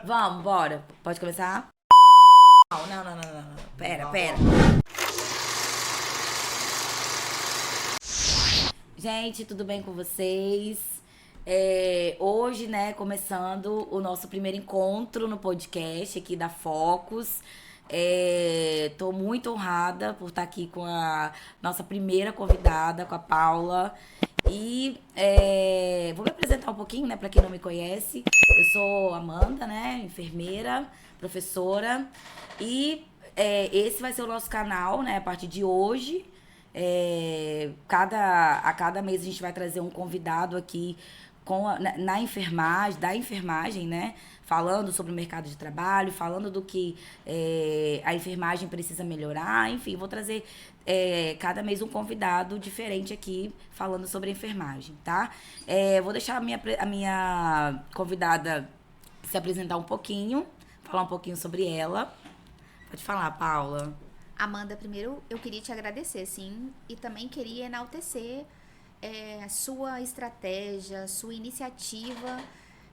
Vamos, bora. Pode começar? Não. Pera. Gente, tudo bem com vocês? Hoje, né, começando o nosso primeiro encontro no podcast aqui da Focus. Tô muito honrada por estar aqui com a nossa primeira convidada, com a Paula. E vou me apresentar um pouquinho, né, para quem não me conhece. Eu sou Amanda, né, enfermeira, professora. E esse vai ser o nosso canal, né, a partir de hoje. A cada mês a gente vai trazer um convidado aqui na enfermagem, da enfermagem, né? Falando sobre o mercado de trabalho, falando do que a enfermagem precisa melhorar. Enfim, vou trazer cada mês um convidado diferente aqui falando sobre a enfermagem, tá? Vou deixar a minha convidada se apresentar um pouquinho, falar um pouquinho sobre ela. Pode falar, Paula. Amanda, primeiro eu queria te agradecer, sim, e também queria enaltecer a sua estratégia, sua iniciativa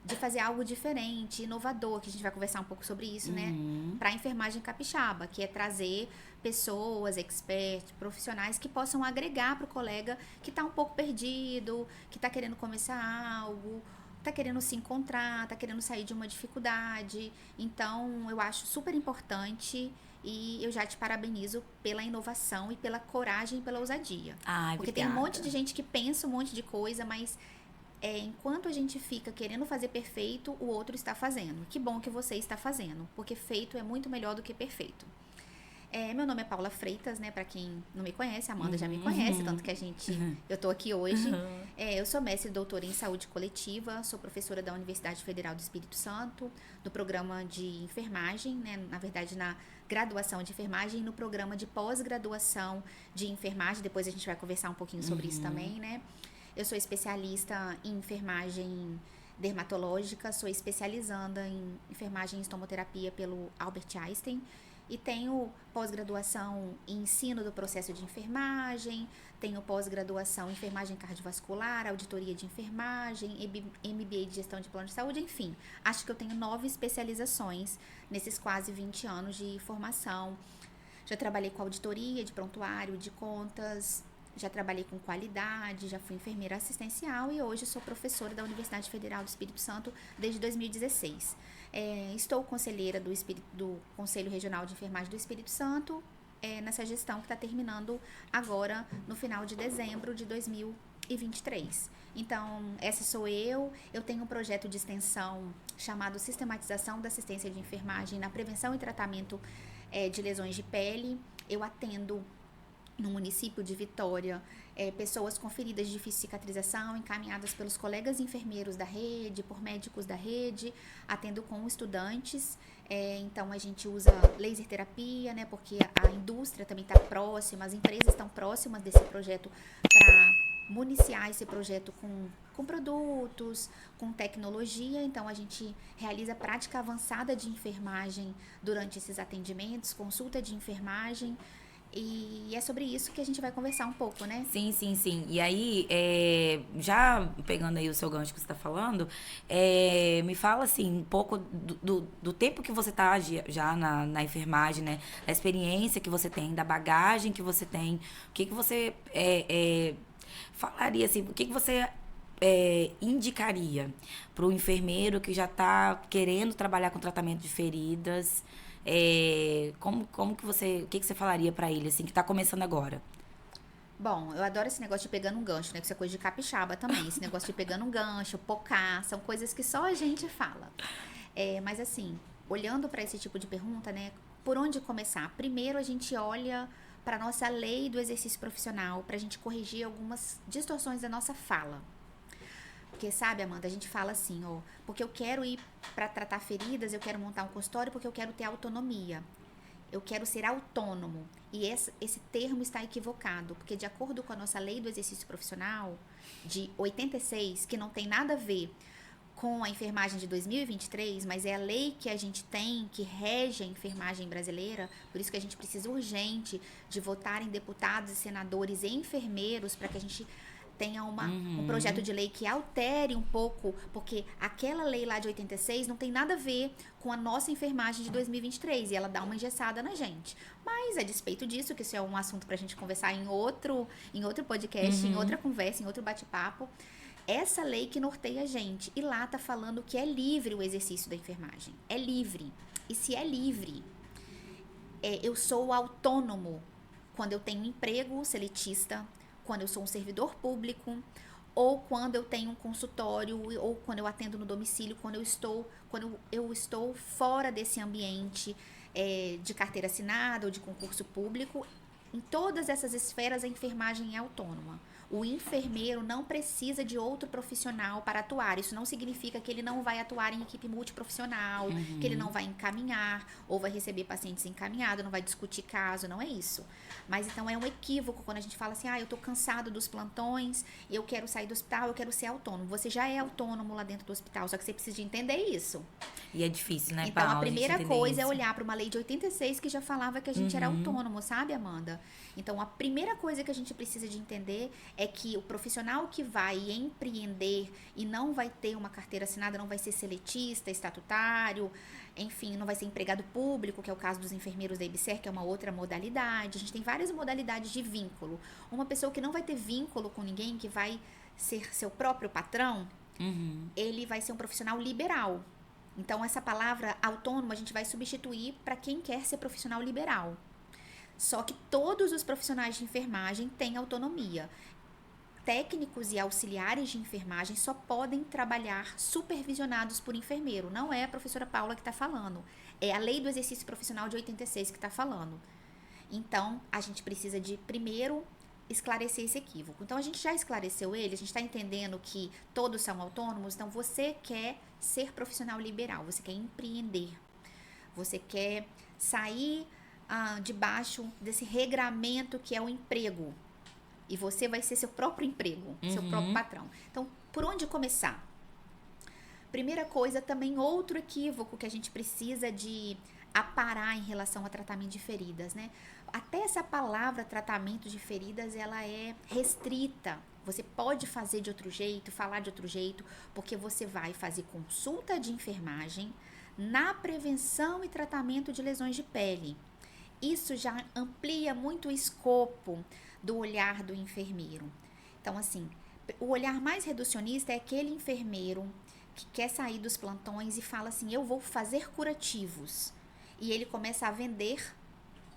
de fazer algo diferente, inovador, que a gente vai conversar um pouco sobre isso, né? Para a enfermagem capixaba, que é trazer pessoas, experts, profissionais que possam agregar para o colega que está um pouco perdido, que está querendo começar algo, tá querendo se encontrar, tá querendo sair de uma dificuldade. Então, eu acho super importante e eu já te parabenizo pela inovação e pela coragem e pela ousadia. Ai, Porque tem um obrigada. monte de gente que pensa um monte de coisa, mas enquanto a gente fica querendo fazer perfeito, o outro está fazendo. Que bom que você está fazendo, porque feito é muito melhor do que perfeito. Meu nome é Paula Freitas, né? Pra quem não me conhece, a Amanda já me conhece, tanto que eu tô aqui hoje. Eu sou mestre e doutora em saúde coletiva, sou professora da Universidade Federal do Espírito Santo, no programa de enfermagem, né? Na verdade, na graduação de enfermagem e no programa de pós-graduação de enfermagem. Depois a gente vai conversar um pouquinho sobre isso também, né? Eu sou especialista em enfermagem dermatológica, sou especializanda em enfermagem e estomoterapia pelo Albert Einstein. E tenho pós-graduação em ensino do processo de enfermagem, tenho pós-graduação em enfermagem cardiovascular, auditoria de enfermagem, MBA de gestão de plano de saúde, enfim. Acho que eu tenho 9 especializações nesses quase 20 anos de formação. Já trabalhei com auditoria de prontuário, de contas, já trabalhei com qualidade, já fui enfermeira assistencial e hoje sou professora da Universidade Federal do Espírito Santo desde 2016. Estou conselheira do Conselho Regional de Enfermagem do Espírito Santo, nessa gestão que está terminando agora no final de dezembro de 2023. Então, essa sou eu. Eu tenho um projeto de extensão chamado Sistematização da Assistência de Enfermagem na Prevenção e Tratamento de Lesões de Pele. Eu atendo no município de Vitória, pessoas com feridas de difícil cicatrização, encaminhadas pelos colegas enfermeiros da rede, por médicos da rede, atendo com estudantes. Então, a gente usa laser terapia, né, porque a indústria também está próxima, as empresas estão próximas desse projeto para municiar esse projeto com produtos, com tecnologia. Então, a gente realiza prática avançada de enfermagem durante esses atendimentos, consulta de enfermagem. E é sobre isso que a gente vai conversar um pouco, né? Sim. E aí, já pegando aí o seu gancho que você está falando, me fala, assim, um pouco do tempo que você tá já na enfermagem, né? Da experiência que você tem, da bagagem que você tem. O que você falaria, assim, o que você indicaria para o enfermeiro que já está querendo trabalhar com tratamento de feridas? Como que o que você falaria para ele, assim, que tá começando agora? Bom, eu adoro esse negócio de pegando um gancho, né? Que isso é coisa de capixaba também. Esse negócio de pegando um gancho, pocar, são coisas que só a gente fala. Mas assim, olhando para esse tipo de pergunta, né? Por onde começar? Primeiro a gente olha para nossa lei do exercício profissional, para a gente corrigir algumas distorções da nossa fala. Porque, sabe, Amanda, a gente fala assim, ó, porque eu quero ir para tratar feridas, eu quero montar um consultório porque eu quero ter autonomia. Eu quero ser autônomo. E esse termo está equivocado, porque de acordo com a nossa lei do exercício profissional, de 86, que não tem nada a ver com a enfermagem de 2023, mas é a lei que a gente tem, que rege a enfermagem brasileira, por isso que a gente precisa urgente de votar em deputados e senadores e enfermeiros para que a gente tenha um projeto de lei que altere um pouco, porque aquela lei lá de 86 não tem nada a ver com a nossa enfermagem de 2023 e ela dá uma engessada na gente. Mas a despeito disso, que isso é um assunto pra gente conversar em outro podcast, em outra conversa, em outro bate-papo, essa lei que norteia a gente. E lá tá falando que é livre o exercício da enfermagem. É livre. E se é livre, eu sou autônomo quando eu tenho um emprego seletista, quando eu sou um servidor público, ou quando eu tenho um consultório, ou quando eu atendo no domicílio, quando eu estou fora desse ambiente de carteira assinada ou de concurso público. Em todas essas esferas, a enfermagem é autônoma. O enfermeiro não precisa de outro profissional para atuar. Isso não significa que ele não vai atuar em equipe multiprofissional, que ele não vai encaminhar ou vai receber pacientes encaminhados, não vai discutir caso, não é isso. Mas então é um equívoco quando a gente fala assim, eu tô cansado dos plantões, eu quero sair do hospital, eu quero ser autônomo. Você já é autônomo lá dentro do hospital, só que você precisa de entender isso. E é difícil, né, Então, Paula, a primeira coisa isso. é olhar para uma lei de 86 que já falava que a gente era autônomo, sabe, Amanda? Então, a primeira coisa que a gente precisa de entender é que o profissional que vai empreender e não vai ter uma carteira assinada, não vai ser seletista, estatutário, enfim, não vai ser empregado público, que é o caso dos enfermeiros da EBSER, que é uma outra modalidade. A gente tem várias modalidades de vínculo. Uma pessoa que não vai ter vínculo com ninguém, que vai ser seu próprio patrão, ele vai ser um profissional liberal. Então, essa palavra autônomo a gente vai substituir para quem quer ser profissional liberal. Só que todos os profissionais de enfermagem têm autonomia. Técnicos e auxiliares de enfermagem só podem trabalhar supervisionados por enfermeiro. Não é a professora Paula que está falando. É a Lei do Exercício Profissional de 86 que está falando. Então, a gente precisa de, primeiro, esclarecer esse equívoco. Então, a gente já esclareceu ele, a gente está entendendo que todos são autônomos. Então, você quer ser profissional liberal, você quer empreender, você quer sair debaixo desse regramento que é o emprego. E você vai ser seu próprio emprego, seu próprio patrão. Então, por onde começar? Primeira coisa, também outro equívoco que a gente precisa de aparar em relação a tratamento de feridas, né? Até essa palavra tratamento de feridas, ela é restrita. Você pode fazer de outro jeito, falar de outro jeito, porque você vai fazer consulta de enfermagem na prevenção e tratamento de lesões de pele. Isso já amplia muito o escopo do olhar do enfermeiro. Então, assim, o olhar mais reducionista é aquele enfermeiro que quer sair dos plantões e fala assim, eu vou fazer curativos. E ele começa a vender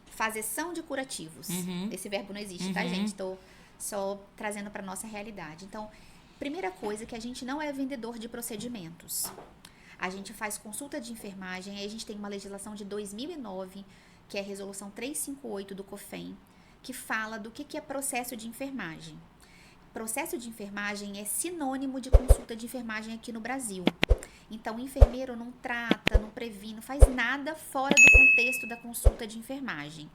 fazeção de curativos. Esse verbo não existe, tá, gente? Tô só trazendo para nossa realidade. Então, primeira coisa que a gente não é vendedor de procedimentos. A gente faz consulta de enfermagem, aí a gente tem uma legislação de 2009, que é a resolução 358 do COFEM, que fala do que é processo de enfermagem. Processo de enfermagem é sinônimo de consulta de enfermagem aqui no Brasil. Então, o enfermeiro não trata, não previne, não faz nada fora do contexto da consulta de enfermagem.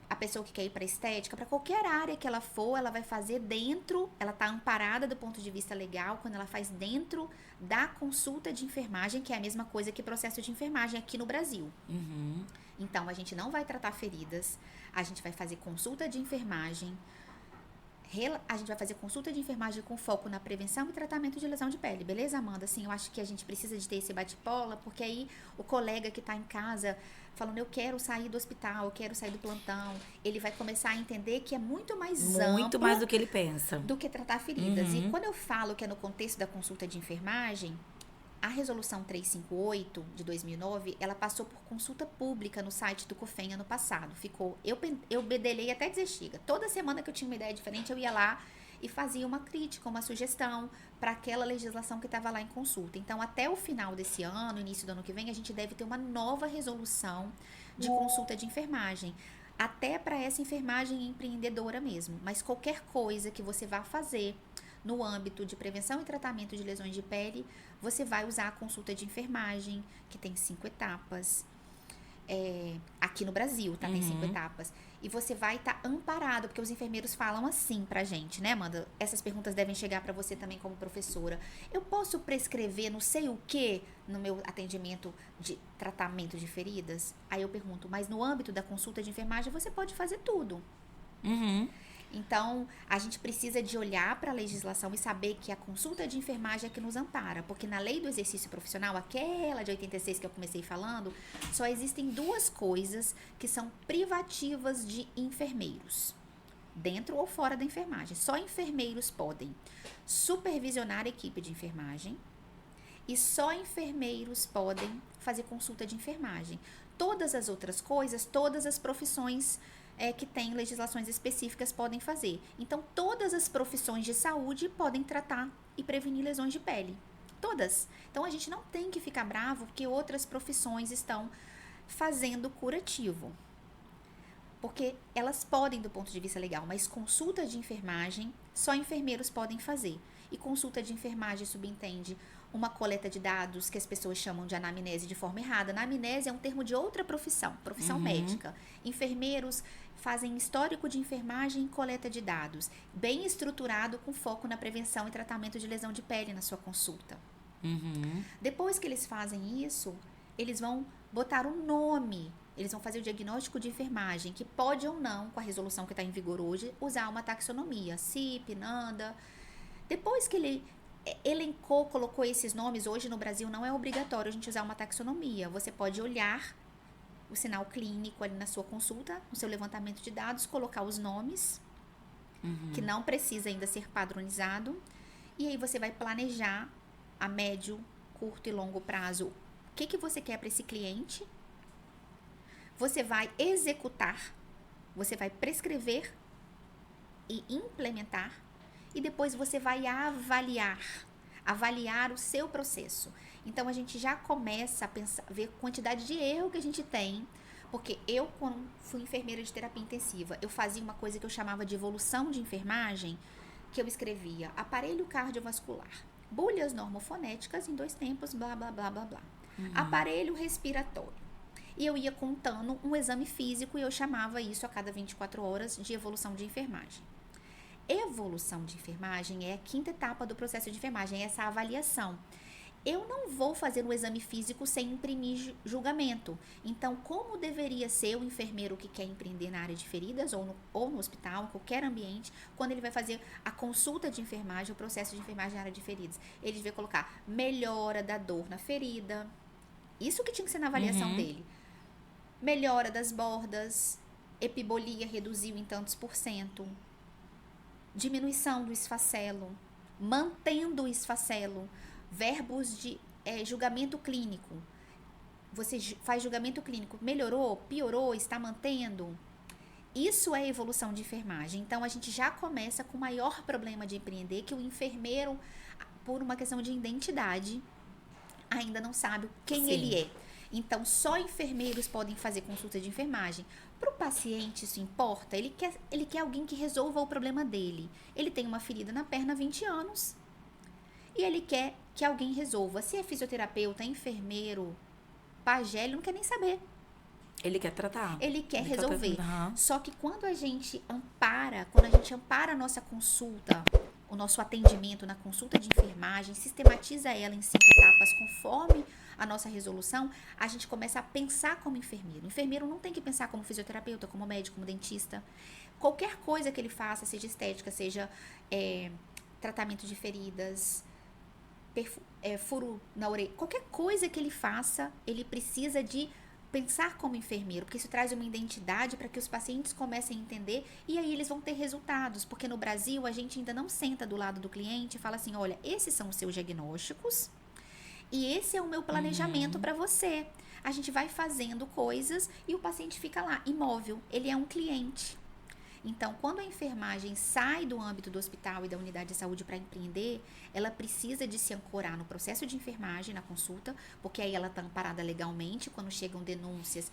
A pessoa que quer ir para estética, para qualquer área que ela for, ela vai fazer dentro, ela está amparada do ponto de vista legal, quando ela faz dentro da consulta de enfermagem, que é a mesma coisa que processo de enfermagem aqui no Brasil. Então, a gente não vai tratar feridas, a gente vai fazer consulta de enfermagem, a gente vai fazer consulta de enfermagem com foco na prevenção e tratamento de lesão de pele, beleza, Amanda? Assim, eu acho que a gente precisa de ter esse bate-bola, porque aí o colega que está em casa falando, eu quero sair do hospital, eu quero sair do plantão, ele vai começar a entender que é muito mais amplo. Muito mais do que ele pensa. Do que tratar feridas. E quando eu falo que é no contexto da consulta de enfermagem, a resolução 358 de 2009, ela passou por consulta pública no site do COFEM ano passado. Eu bedelei até dizer chega. Toda semana que eu tinha uma ideia diferente, eu ia lá e fazia uma crítica, uma sugestão para aquela legislação que estava lá em consulta. Então, até o final desse ano, início do ano que vem, a gente deve ter uma nova resolução de consulta de enfermagem. Até para essa enfermagem empreendedora mesmo. Mas qualquer coisa que você vá fazer no âmbito de prevenção e tratamento de lesões de pele, você vai usar a consulta de enfermagem, que tem 5 etapas. Aqui no Brasil, tá? Tem 5 etapas. E você vai estar amparado, porque os enfermeiros falam assim pra gente, né, Amanda? Essas perguntas devem chegar pra você também como professora. Eu posso prescrever não sei o que no meu atendimento de tratamento de feridas? Aí eu pergunto, mas no âmbito da consulta de enfermagem você pode fazer tudo. Então, a gente precisa de olhar para a legislação e saber que a consulta de enfermagem é que nos ampara, porque na lei do exercício profissional, aquela de 86 que eu comecei falando, só existem duas coisas que são privativas de enfermeiros, dentro ou fora da enfermagem. Só enfermeiros podem supervisionar a equipe de enfermagem e só enfermeiros podem fazer consulta de enfermagem. Todas as outras coisas, todas as profissões que têm legislações específicas podem fazer. Então, todas as profissões de saúde podem tratar e prevenir lesões de pele. Todas. Então, a gente não tem que ficar bravo porque outras profissões estão fazendo curativo. Porque elas podem do ponto de vista legal, mas consulta de enfermagem só enfermeiros podem fazer. E consulta de enfermagem subentende uma coleta de dados que as pessoas chamam de anamnese de forma errada. Anamnese é um termo de outra profissão médica. Enfermeiros fazem histórico de enfermagem e coleta de dados, bem estruturado com foco na prevenção e tratamento de lesão de pele na sua consulta. Depois que eles fazem isso, eles vão botar um nome, eles vão fazer o diagnóstico de enfermagem, que pode ou não, com a resolução que está em vigor hoje, usar uma taxonomia, CIP, NANDA. Depois que ele elencou, colocou esses nomes, hoje no Brasil não é obrigatório a gente usar uma taxonomia. Você pode olhar o sinal clínico ali na sua consulta, no seu levantamento de dados, colocar os nomes, que não precisa ainda ser padronizado, e aí você vai planejar a médio, curto e longo prazo o que você quer para esse cliente. Você vai executar, você vai prescrever e implementar, e depois você vai avaliar o seu processo. Então, a gente já começa a pensar, ver a quantidade de erro que a gente tem, porque eu, quando fui enfermeira de terapia intensiva, eu fazia uma coisa que eu chamava de evolução de enfermagem, que eu escrevia aparelho cardiovascular, bolhas normofonéticas em 2 tempos, blá, blá, blá, blá, blá. Aparelho respiratório. E eu ia contando um exame físico e eu chamava isso a cada 24 horas de evolução de enfermagem. Evolução de enfermagem é a 5ª etapa do processo de enfermagem, é essa avaliação. Eu não vou fazer um exame físico sem imprimir julgamento. Então, como deveria ser o enfermeiro que quer empreender na área de feridas ou no hospital, em qualquer ambiente, quando ele vai fazer a consulta de enfermagem, o processo de enfermagem na área de feridas? Ele vai colocar melhora da dor na ferida. Isso que tinha que ser na avaliação dele. Melhora das bordas, epibolia reduziu em tantos %, diminuição do esfacelo, mantendo o esfacelo, verbos de julgamento clínico. Você faz julgamento clínico, melhorou, piorou, está mantendo. Isso é evolução de enfermagem. Então, a gente já começa com o maior problema de empreender, que o enfermeiro, por uma questão de identidade, ainda não sabe quem ele é. Então, só enfermeiros podem fazer consulta de enfermagem. Para o paciente, isso importa? Ele quer alguém que resolva o problema dele. Ele tem uma ferida na perna há 20 anos. E ele quer que alguém resolva. Se é fisioterapeuta, enfermeiro, pajé, ele não quer nem saber. Ele quer tratar. Ele quer Ele resolver. Quer... Só que quando a gente ampara a nossa consulta, o nosso atendimento na consulta de enfermagem, sistematiza ela em 5 etapas conforme a nossa resolução, a gente começa a pensar como enfermeiro. O enfermeiro não tem que pensar como fisioterapeuta, como médico, como dentista. Qualquer coisa que ele faça, seja estética, seja tratamento de feridas, furo na orelha, qualquer coisa que ele faça, ele precisa de pensar como enfermeiro, porque isso traz uma identidade para que os pacientes comecem a entender e aí eles vão ter resultados, porque no Brasil a gente ainda não senta do lado do cliente e fala assim, olha, esses são os seus diagnósticos e esse é o meu planejamento para você. A gente vai fazendo coisas e o paciente fica lá, imóvel, ele é um cliente. Então, quando a enfermagem sai do âmbito do hospital e da unidade de saúde para empreender, ela precisa de se ancorar no processo de enfermagem, na consulta, porque aí ela está amparada legalmente, quando chegam denúncias.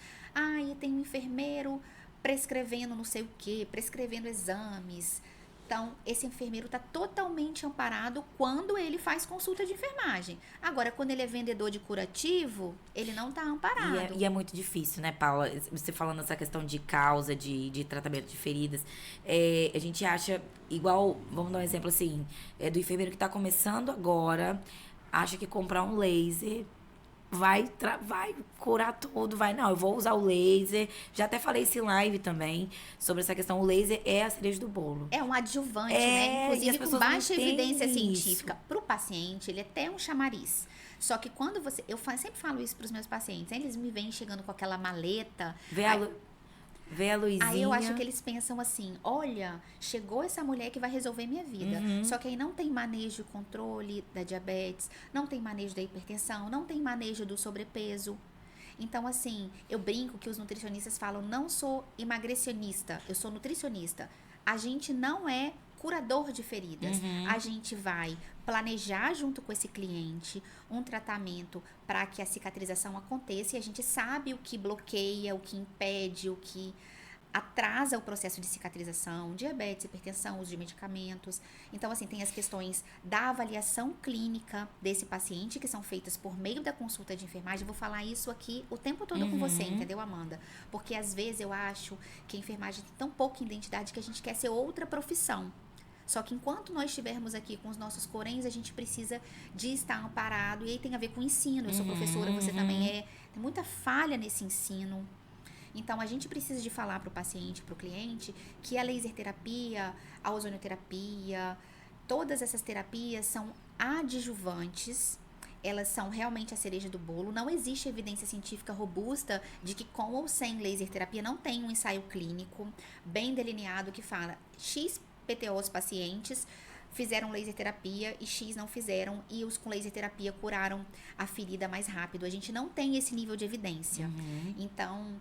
Tem um enfermeiro prescrevendo não sei o quê, prescrevendo exames. Então, esse enfermeiro está totalmente amparado quando ele faz consulta de enfermagem. Agora, quando ele é vendedor de curativo, ele não está amparado. E é muito difícil, né, Paula? Você falando essa questão de causa, de tratamento de feridas. A gente acha, igual, vamos dar um exemplo assim, do enfermeiro que está começando agora, acha que comprar um laser vai curar tudo, não, eu vou usar o laser. Já até falei esse live também sobre essa questão, o laser é a cereja do bolo. É um adjuvante, né? Inclusive com baixa evidência isso. científica. Para o paciente, ele é até um chamariz. Só que quando você... Eu sempre falo isso para os meus pacientes. Eles me vêm chegando com aquela maleta. Vê a luzinha. Aí eu acho que eles pensam assim, olha, chegou essa mulher que vai resolver minha vida. Só que aí não tem manejo e controle da diabetes, não tem manejo da hipertensão, não tem manejo do sobrepeso. Então, assim, eu brinco que os nutricionistas falam, não sou emagrecionista, eu sou nutricionista. A gente não é curador de feridas. A gente vai planejar junto com esse cliente um tratamento para que a cicatrização aconteça e a gente sabe o que bloqueia, o que impede, o que atrasa o processo de cicatrização, diabetes, hipertensão, uso de medicamentos. Então, assim, tem as questões da avaliação clínica desse paciente, que são feitas por meio da consulta de enfermagem. Eu vou falar isso aqui o tempo todo com você, entendeu, Amanda? Porque, às vezes, eu acho que a enfermagem tem tão pouca identidade que a gente quer ser outra profissão. Só que enquanto nós estivermos aqui com os nossos coréns, a gente precisa de estar amparado. E aí tem a ver com o ensino. Eu sou professora, você também é. Tem muita falha nesse ensino. Então, a gente precisa de falar para o paciente, para o cliente, que a laser terapia, a ozonioterapia, todas essas terapias são adjuvantes, elas são realmente a cereja do bolo. Não existe evidência científica robusta de que com ou sem laser terapia não tem um ensaio clínico bem delineado que fala X PTOs pacientes fizeram laser terapia e X não fizeram, e os com laser terapia curaram a ferida mais rápido. A gente não tem esse nível de evidência. Então...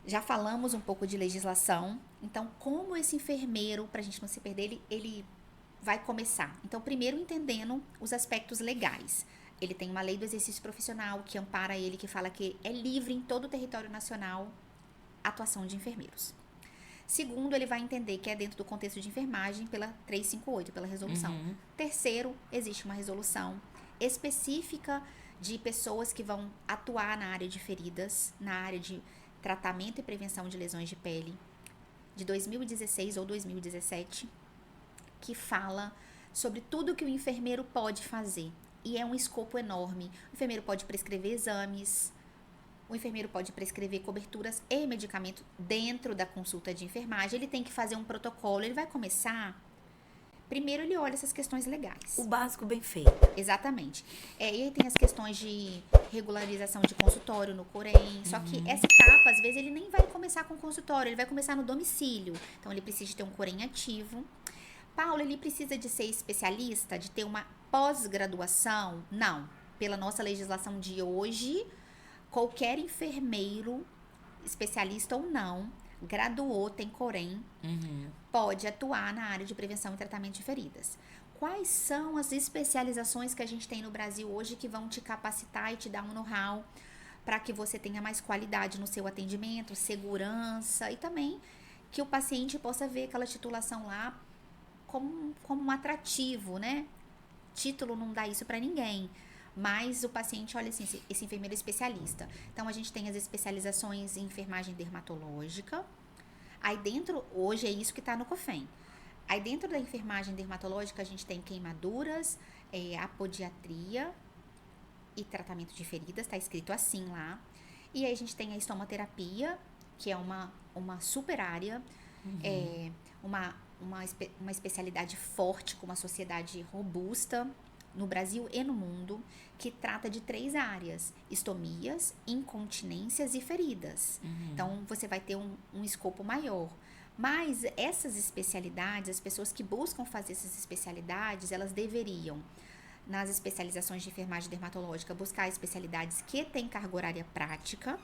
Já falamos um pouco de legislação. Então, como esse enfermeiro, para a gente não se perder, ele vai começar? Então, primeiro entendendo os aspectos legais. Ele tem uma lei do exercício profissional que ampara ele, que fala que é livre em todo o território nacional a atuação de enfermeiros. Segundo, ele vai entender que é dentro do contexto de enfermagem pela 358, pela resolução. Terceiro, existe uma resolução específica de pessoas que vão atuar na área de feridas, na área de tratamento e prevenção de lesões de pele, de 2016 ou 2017, que fala sobre tudo que o enfermeiro pode fazer. E é um escopo enorme. O enfermeiro pode prescrever exames, o enfermeiro pode prescrever coberturas e medicamento dentro da consulta de enfermagem. Ele tem que fazer um protocolo, ele vai começar... Primeiro ele olha essas questões legais. O básico bem feito. Exatamente. E aí tem as questões de regularização de consultório no Corém. Só que essa etapa, às vezes, ele nem vai começar com consultório, ele vai começar no domicílio. Então, ele precisa de ter um Corém ativo. Paulo, ele precisa de ser especialista, de ter uma pós-graduação? Não. Pela nossa legislação de hoje, qualquer enfermeiro, especialista ou não, graduou, tem Corém, pode atuar na área de prevenção e tratamento de feridas. Quais são as especializações que a gente tem no Brasil hoje que vão te capacitar e te dar um know-how para que você tenha mais qualidade no seu atendimento, segurança e também que o paciente possa ver aquela titulação lá como um atrativo, né? Título não dá isso para ninguém. Mas o paciente olha assim, esse enfermeiro é especialista. Então, a gente tem as especializações em enfermagem dermatológica. Aí dentro, hoje é isso que está no COFEM. Aí dentro da enfermagem dermatológica, a gente tem queimaduras, apodiatria e tratamento de feridas, está escrito assim lá. E aí a gente tem a estomoterapia, que é uma super área, uma especialidade forte, com uma sociedade robusta, no Brasil e no mundo, que trata de 3 áreas: estomias, incontinências e feridas. Então, você vai ter um escopo maior. Mas essas especialidades, as pessoas que buscam fazer essas especialidades, elas deveriam, nas especializações de enfermagem dermatológica, buscar especialidades que têm carga horária prática.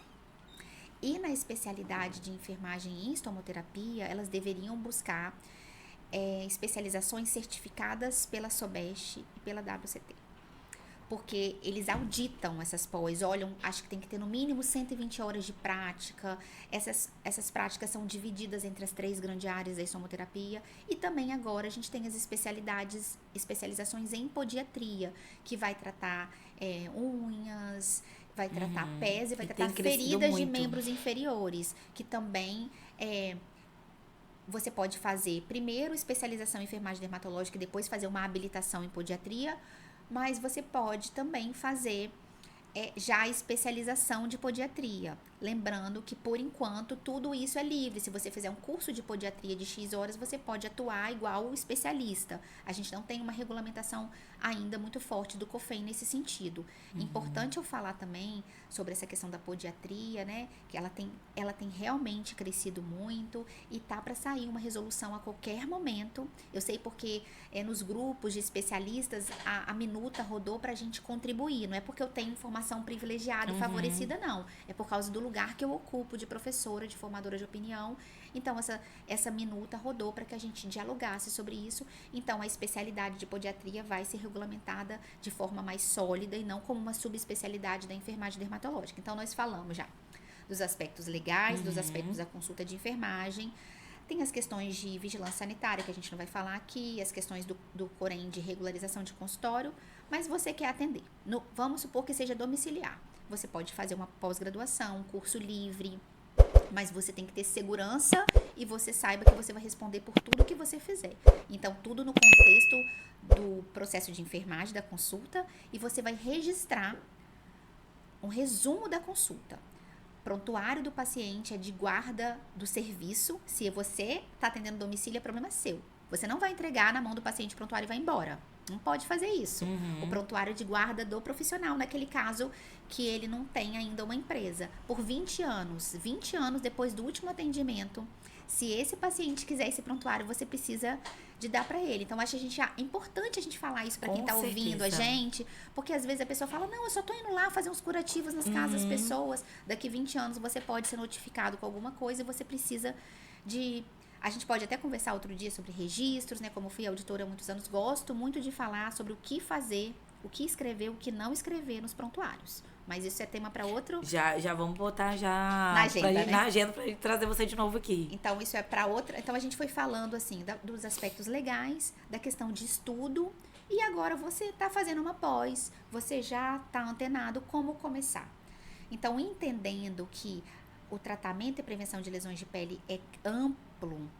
E na especialidade de enfermagem em estomoterapia, elas deveriam buscar especializações certificadas pela SOBEST e pela WCT. Porque eles auditam essas pós, olham, acho que tem que ter no mínimo 120 horas de prática. Essas práticas são divididas entre as 3 grandes áreas da estomoterapia. E também agora a gente tem as especializações em podiatria, que vai tratar unhas, vai tratar pés e vai tratar feridas de membros inferiores, que também você pode fazer primeiro especialização em enfermagem dermatológica e depois fazer uma habilitação em podiatria, mas você pode também fazer já a especialização de podiatria. Lembrando que, por enquanto, tudo isso é livre. Se você fizer um curso de podiatria de X horas, você pode atuar igual o especialista. A gente não tem uma regulamentação ainda muito forte do COFEM nesse sentido. Importante eu falar também sobre essa questão da podiatria, né? Que ela tem realmente crescido muito e tá para sair uma resolução a qualquer momento. Eu sei porque nos grupos de especialistas a minuta rodou pra gente contribuir. Não é porque eu tenho informação privilegiada e favorecida, não. É por causa do lugar que eu ocupo de professora, de formadora de opinião. Então, essa minuta rodou para que a gente dialogasse sobre isso. Então, a especialidade de podiatria vai ser regulamentada de forma mais sólida e não como uma subespecialidade da enfermagem dermatológica. Então, nós falamos já dos aspectos legais, dos aspectos da consulta de enfermagem. Tem as questões de vigilância sanitária, que a gente não vai falar aqui, as questões do Corém de regularização de consultório, mas você quer atender. Vamos supor que seja domiciliar. Você pode fazer uma pós-graduação, um curso livre, mas você tem que ter segurança e você saiba que você vai responder por tudo que você fizer. Então, tudo no contexto do processo de enfermagem, da consulta, e você vai registrar um resumo da consulta. Prontuário do paciente é de guarda do serviço. Se você está atendendo domicílio, é problema seu. Você não vai entregar na mão do paciente o prontuário e vai embora. Não pode fazer isso. O prontuário de guarda do profissional, naquele caso que ele não tem ainda uma empresa. Por 20 anos depois do último atendimento, se esse paciente quiser esse prontuário, você precisa de dar para ele. Então, acho que é importante a gente falar isso para quem está ouvindo a gente, porque às vezes a pessoa fala, não, eu só tô indo lá fazer uns curativos nas casas das pessoas. Daqui 20 anos você pode ser notificado com alguma coisa e você precisa de... A gente pode até conversar outro dia sobre registros, né? Como fui auditora há muitos anos, gosto muito de falar sobre o que fazer, o que escrever, o que não escrever nos prontuários. Mas isso é tema para outro... Já vamos botar na agenda, na agenda pra trazer você de novo aqui. Então, isso é para outra... Então, a gente foi falando, assim, dos aspectos legais, da questão de estudo, e agora você está fazendo uma pós, você já está antenado como começar. Então, entendendo que o tratamento e prevenção de lesões de pele é amplo,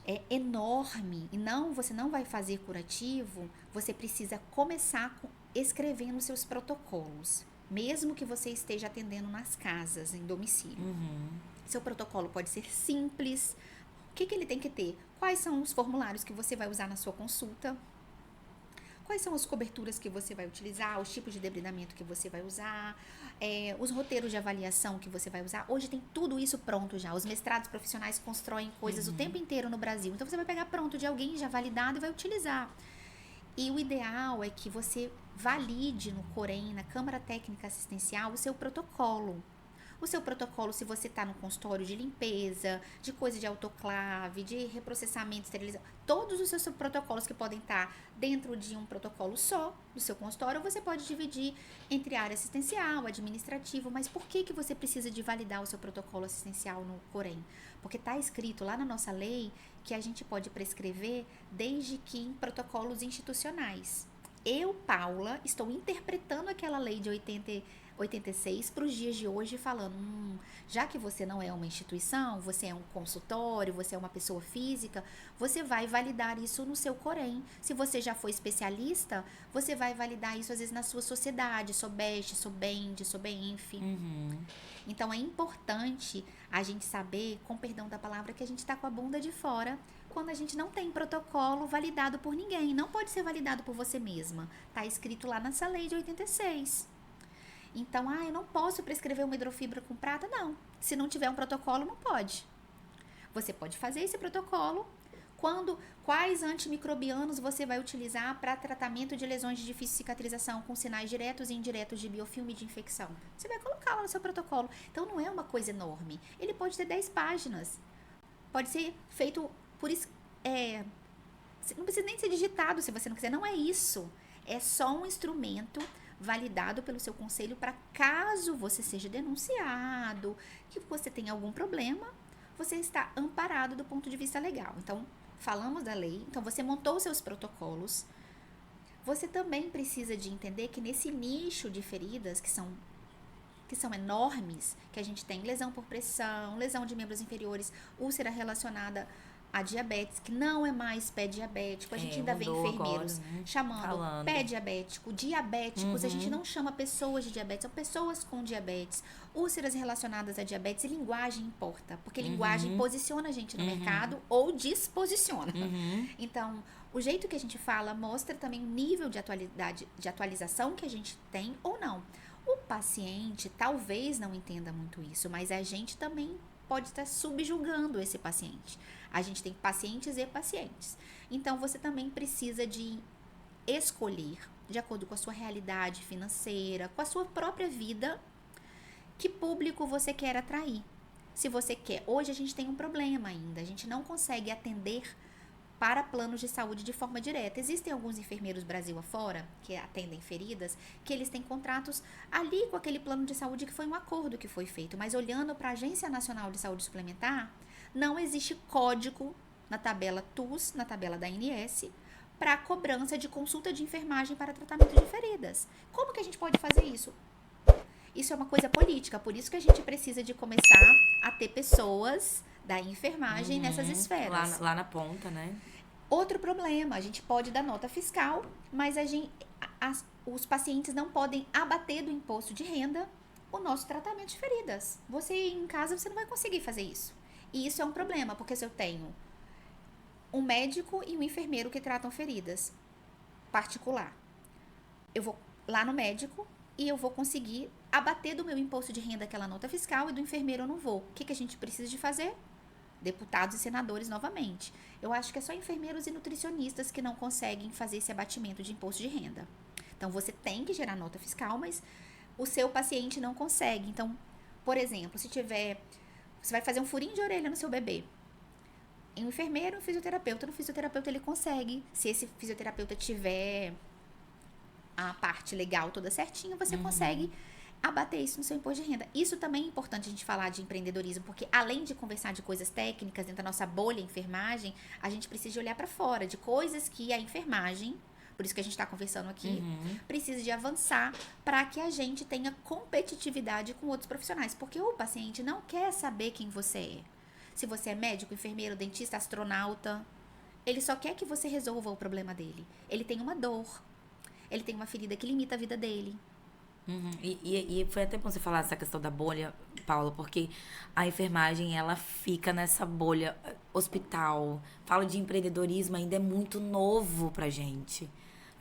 é enorme, e você não vai fazer curativo, você precisa começar escrevendo seus protocolos, mesmo que você esteja atendendo nas casas, em domicílio. Seu protocolo pode ser simples. O que ele tem que ter? Quais são os formulários que você vai usar na sua consulta? Quais são as coberturas que você vai utilizar, os tipos de debridamento que você vai usar, os roteiros de avaliação que você vai usar. Hoje tem tudo isso pronto já. Os mestrados profissionais constroem coisas o tempo inteiro no Brasil. Então, você vai pegar pronto de alguém já validado e vai utilizar. E o ideal é que você valide no Corém, na Câmara Técnica Assistencial, o seu protocolo. O seu protocolo, se você está no consultório de limpeza, de coisa de autoclave, de reprocessamento, esterilização, todos os seus protocolos que podem estar dentro de um protocolo só do seu consultório, você pode dividir entre área assistencial, administrativo, mas por que você precisa de validar o seu protocolo assistencial no Corém? Porque está escrito lá na nossa lei que a gente pode prescrever desde que em protocolos institucionais. Eu, Paula, estou interpretando aquela lei de 86 para os dias de hoje, falando, já que você não é uma instituição, você é um consultório, você é uma pessoa física, você vai validar isso no seu Corém. Se você já foi especialista, você vai validar isso às vezes na sua sociedade, SOBEST, SOBEND, SOBENF. Então, é importante a gente saber, com perdão da palavra, que a gente está com a bunda de fora quando a gente não tem protocolo validado por ninguém. Não pode ser validado por você mesma. Está escrito lá nessa lei de 86. Então, eu não posso prescrever uma hidrofibra com prata? Não. Se não tiver um protocolo, não pode. Você pode fazer esse protocolo. Quais antimicrobianos você vai utilizar para tratamento de lesões de difícil cicatrização com sinais diretos e indiretos de biofilme de infecção? Você vai colocar lá no seu protocolo. Então, não é uma coisa enorme. Ele pode ter 10 páginas. Pode ser feito por... não precisa nem ser digitado se você não quiser. Não é isso. É só um instrumento validado pelo seu conselho para caso você seja denunciado, que você tenha algum problema, você está amparado do ponto de vista legal. Então, falamos da lei, então você montou os seus protocolos. Você também precisa de entender que nesse nicho de feridas que são enormes, que a gente tem lesão por pressão, lesão de membros inferiores, úlcera relacionada a diabetes, que não é mais pé diabético. A gente ainda vê enfermeiros agora, né? chamando Falando. pé diabético, diabéticos. A gente não chama pessoas de diabetes, são pessoas com diabetes. Úlceras relacionadas a diabetes, e linguagem importa, porque linguagem posiciona a gente no mercado ou desposiciona. Então, o jeito que a gente fala mostra também o nível de atualização que a gente tem ou não. O paciente talvez não entenda muito isso, mas a gente também pode estar subjugando esse paciente. A gente tem pacientes e pacientes. Então, você também precisa de escolher, de acordo com a sua realidade financeira, com a sua própria vida, que público você quer atrair. Se você quer, hoje a gente tem um problema ainda, a gente não consegue atender para planos de saúde de forma direta. Existem alguns enfermeiros Brasil afora, que atendem feridas, que eles têm contratos ali com aquele plano de saúde que foi um acordo que foi feito. Mas olhando para a Agência Nacional de Saúde Suplementar, não existe código na tabela TUS, na tabela da ANS, para cobrança de consulta de enfermagem para tratamento de feridas. Como que a gente pode fazer isso? Isso é uma coisa política, por isso que a gente precisa de começar a ter pessoas da enfermagem nessas esferas. Lá na ponta, né? Outro problema, a gente pode dar nota fiscal, mas os pacientes não podem abater do imposto de renda o nosso tratamento de feridas. Você em casa, você não vai conseguir fazer isso. E isso é um problema, porque se eu tenho um médico e um enfermeiro que tratam feridas particular, eu vou lá no médico e eu vou conseguir abater do meu imposto de renda aquela nota fiscal, e do enfermeiro eu não vou. O que a gente precisa de fazer? Deputados e senadores novamente. Eu acho que é só enfermeiros e nutricionistas que não conseguem fazer esse abatimento de imposto de renda. Então, você tem que gerar nota fiscal, mas o seu paciente não consegue. Então, por exemplo, você vai fazer um furinho de orelha no seu bebê. Um enfermeiro, um fisioterapeuta. No fisioterapeuta ele consegue. Se esse fisioterapeuta tiver a parte legal toda certinha, você consegue abater isso no seu imposto de renda. Isso também é importante a gente falar de empreendedorismo, porque além de conversar de coisas técnicas dentro da nossa bolha enfermagem, a gente precisa olhar para fora de coisas que a enfermagem, por isso que a gente está conversando aqui, precisa de avançar para que a gente tenha competitividade com outros profissionais, porque o paciente não quer saber quem você é. Se você é médico, enfermeiro, dentista, astronauta, ele só quer que você resolva o problema dele. Ele tem uma dor, ele tem uma ferida que limita a vida dele. E foi até bom você falar essa questão da bolha, Paula, porque a enfermagem, ela fica nessa bolha hospital. Falo de empreendedorismo, ainda é muito novo pra gente.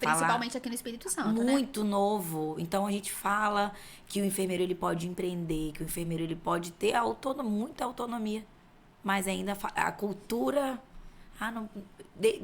Principalmente aqui no Espírito Santo, né? Muito novo. Então, a gente fala que o enfermeiro, ele pode empreender, que o enfermeiro, ele pode ter muita autonomia. Mas ainda a cultura... não...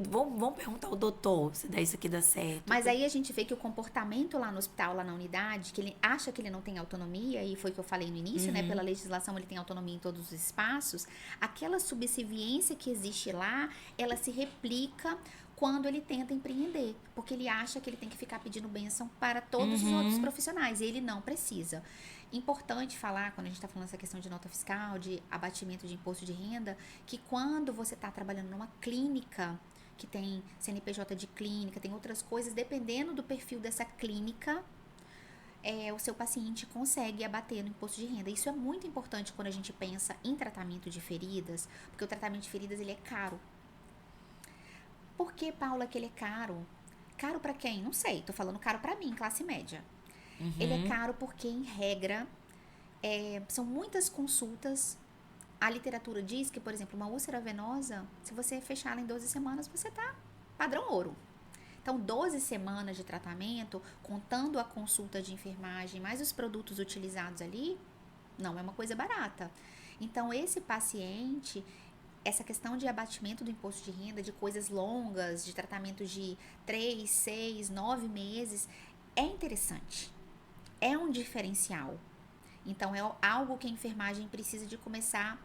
Vamos perguntar ao doutor se isso aqui dá certo. Mas aí a gente vê que o comportamento lá no hospital, lá na unidade, que ele acha que ele não tem autonomia, e foi o que eu falei no início, né? Pela legislação ele tem autonomia em todos os espaços. Aquela subserviência que existe lá, ela se replica quando ele tenta empreender. Porque ele acha que ele tem que ficar pedindo bênção para todos os outros profissionais. E ele não precisa. Importante falar, quando a gente está falando essa questão de nota fiscal, de abatimento de imposto de renda, que quando você está trabalhando numa clínica, que tem CNPJ de clínica, tem outras coisas, dependendo do perfil dessa clínica, o seu paciente consegue abater no imposto de renda. Isso é muito importante quando a gente pensa em tratamento de feridas, porque o tratamento de feridas, ele é caro. Por que, Paula, que ele é caro? Caro para quem? Não sei, tô falando caro para mim, classe média. Ele é caro porque, em regra, são muitas consultas. A literatura diz que, por exemplo, uma úlcera venosa, se você fechar ela em 12 semanas, você tá padrão ouro. Então, 12 semanas de tratamento, contando a consulta de enfermagem, mais os produtos utilizados ali, não é uma coisa barata. Então, esse paciente, essa questão de abatimento do imposto de renda, de coisas longas, de tratamento de 3, 6, 9 meses, é interessante. É um diferencial. Então, é algo que a enfermagem precisa de começar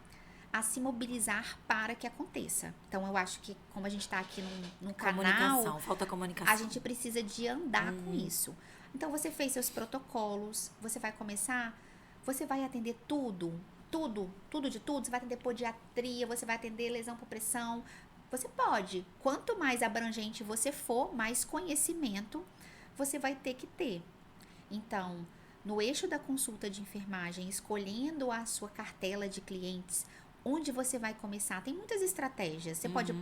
a se mobilizar para que aconteça. Então, eu acho que, como a gente está aqui num canal... Falta comunicação. A gente precisa de andar com isso. Então, você fez seus protocolos, você vai começar... Você vai atender tudo de tudo. Você vai atender podiatria, você vai atender lesão por pressão. Você pode. Quanto mais abrangente você for, mais conhecimento você vai ter que ter. Então, no eixo da consulta de enfermagem, escolhendo a sua cartela de clientes, onde você vai começar? Tem muitas estratégias. Você pode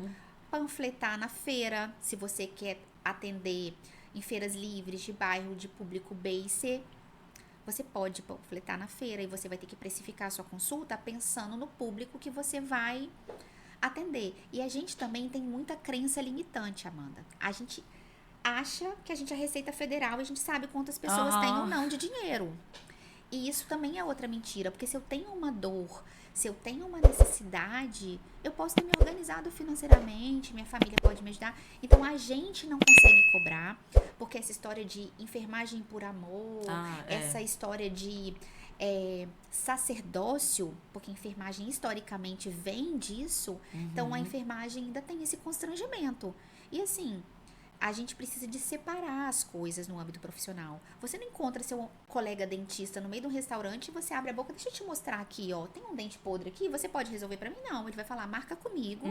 panfletar na feira, se você quer atender em feiras livres de bairro de público B e C. Você pode panfletar na feira e você vai ter que precificar a sua consulta pensando no público que você vai atender. E a gente também tem muita crença limitante, Amanda. A gente acha que a gente é Receita Federal e a gente sabe quantas pessoas têm ou não de dinheiro. E isso também é outra mentira, porque se eu tenho uma dor, se eu tenho uma necessidade, eu posso ter me organizado financeiramente, minha família pode me ajudar. Então a gente não consegue cobrar, porque essa história de enfermagem por amor, essa história de sacerdócio, porque enfermagem historicamente vem disso, então a enfermagem ainda tem esse constrangimento. E assim, a gente precisa de separar as coisas no âmbito profissional. Você não encontra seu colega dentista no meio de um restaurante e você abre a boca, deixa eu te mostrar aqui, ó, tem um dente podre aqui, você pode resolver pra mim? Não, ele vai falar, marca comigo,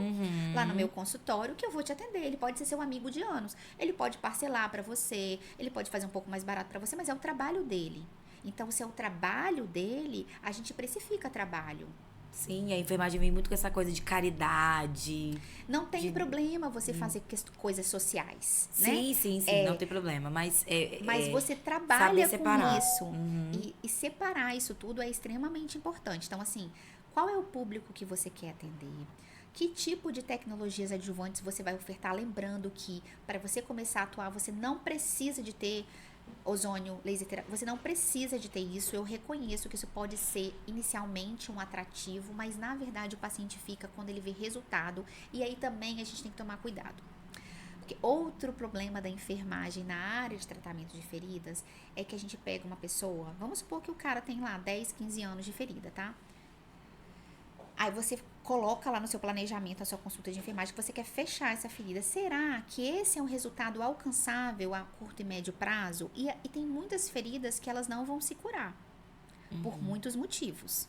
lá no meu consultório, que eu vou te atender. Ele pode ser seu amigo de anos, ele pode parcelar pra você, ele pode fazer um pouco mais barato pra você, mas é o trabalho dele. Então, se é o trabalho dele, a gente precifica trabalho. Sim, a enfermagem vem muito com essa coisa de caridade. Não tem problema você fazer coisas sociais, né? Sim, não tem problema. Mas você trabalha separar. com isso. E separar isso tudo é extremamente importante. Então, assim, qual é o público que você quer atender? Que tipo de tecnologias adjuvantes você vai ofertar? Lembrando que para você começar a atuar, você não precisa de ter ozônio, laser terapia, você não precisa de ter isso. Eu reconheço que isso pode ser inicialmente um atrativo, mas na verdade o paciente fica quando ele vê resultado, e aí também a gente tem que tomar cuidado. Porque outro problema da enfermagem na área de tratamento de feridas é que a gente pega uma pessoa, vamos supor que o cara tem lá 10, 15 anos de ferida, tá? Aí você coloca lá no seu planejamento, a sua consulta de enfermagem, que você quer fechar essa ferida. Será que esse é um resultado alcançável a curto e médio prazo? E tem muitas feridas que elas não vão se curar, por muitos motivos.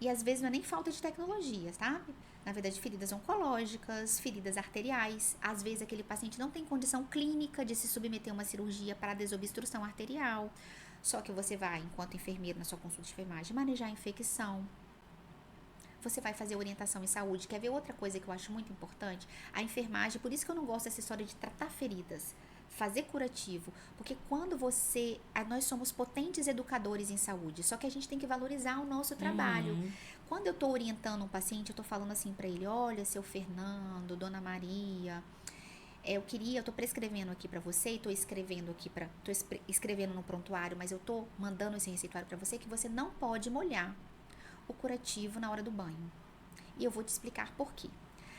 E às vezes não é nem falta de tecnologia, sabe? Na verdade, feridas oncológicas, feridas arteriais. Às vezes aquele paciente não tem condição clínica de se submeter a uma cirurgia para desobstrução arterial. Só que você vai, enquanto enfermeiro, na sua consulta de enfermagem, manejar a infecção. Você vai fazer orientação em saúde. Quer ver outra coisa que eu acho muito importante? A enfermagem, por isso que eu não gosto dessa história de tratar feridas, fazer curativo, porque quando nós somos potentes educadores em saúde, só que a gente tem que valorizar o nosso trabalho. Quando eu estou orientando um paciente, eu estou falando assim para ele, olha, seu Fernando, Dona Maria, eu estou prescrevendo aqui para você, e estou escrevendo no prontuário, mas eu estou mandando esse receituário para você, que você não pode molhar o curativo na hora do banho. E eu vou te explicar por quê.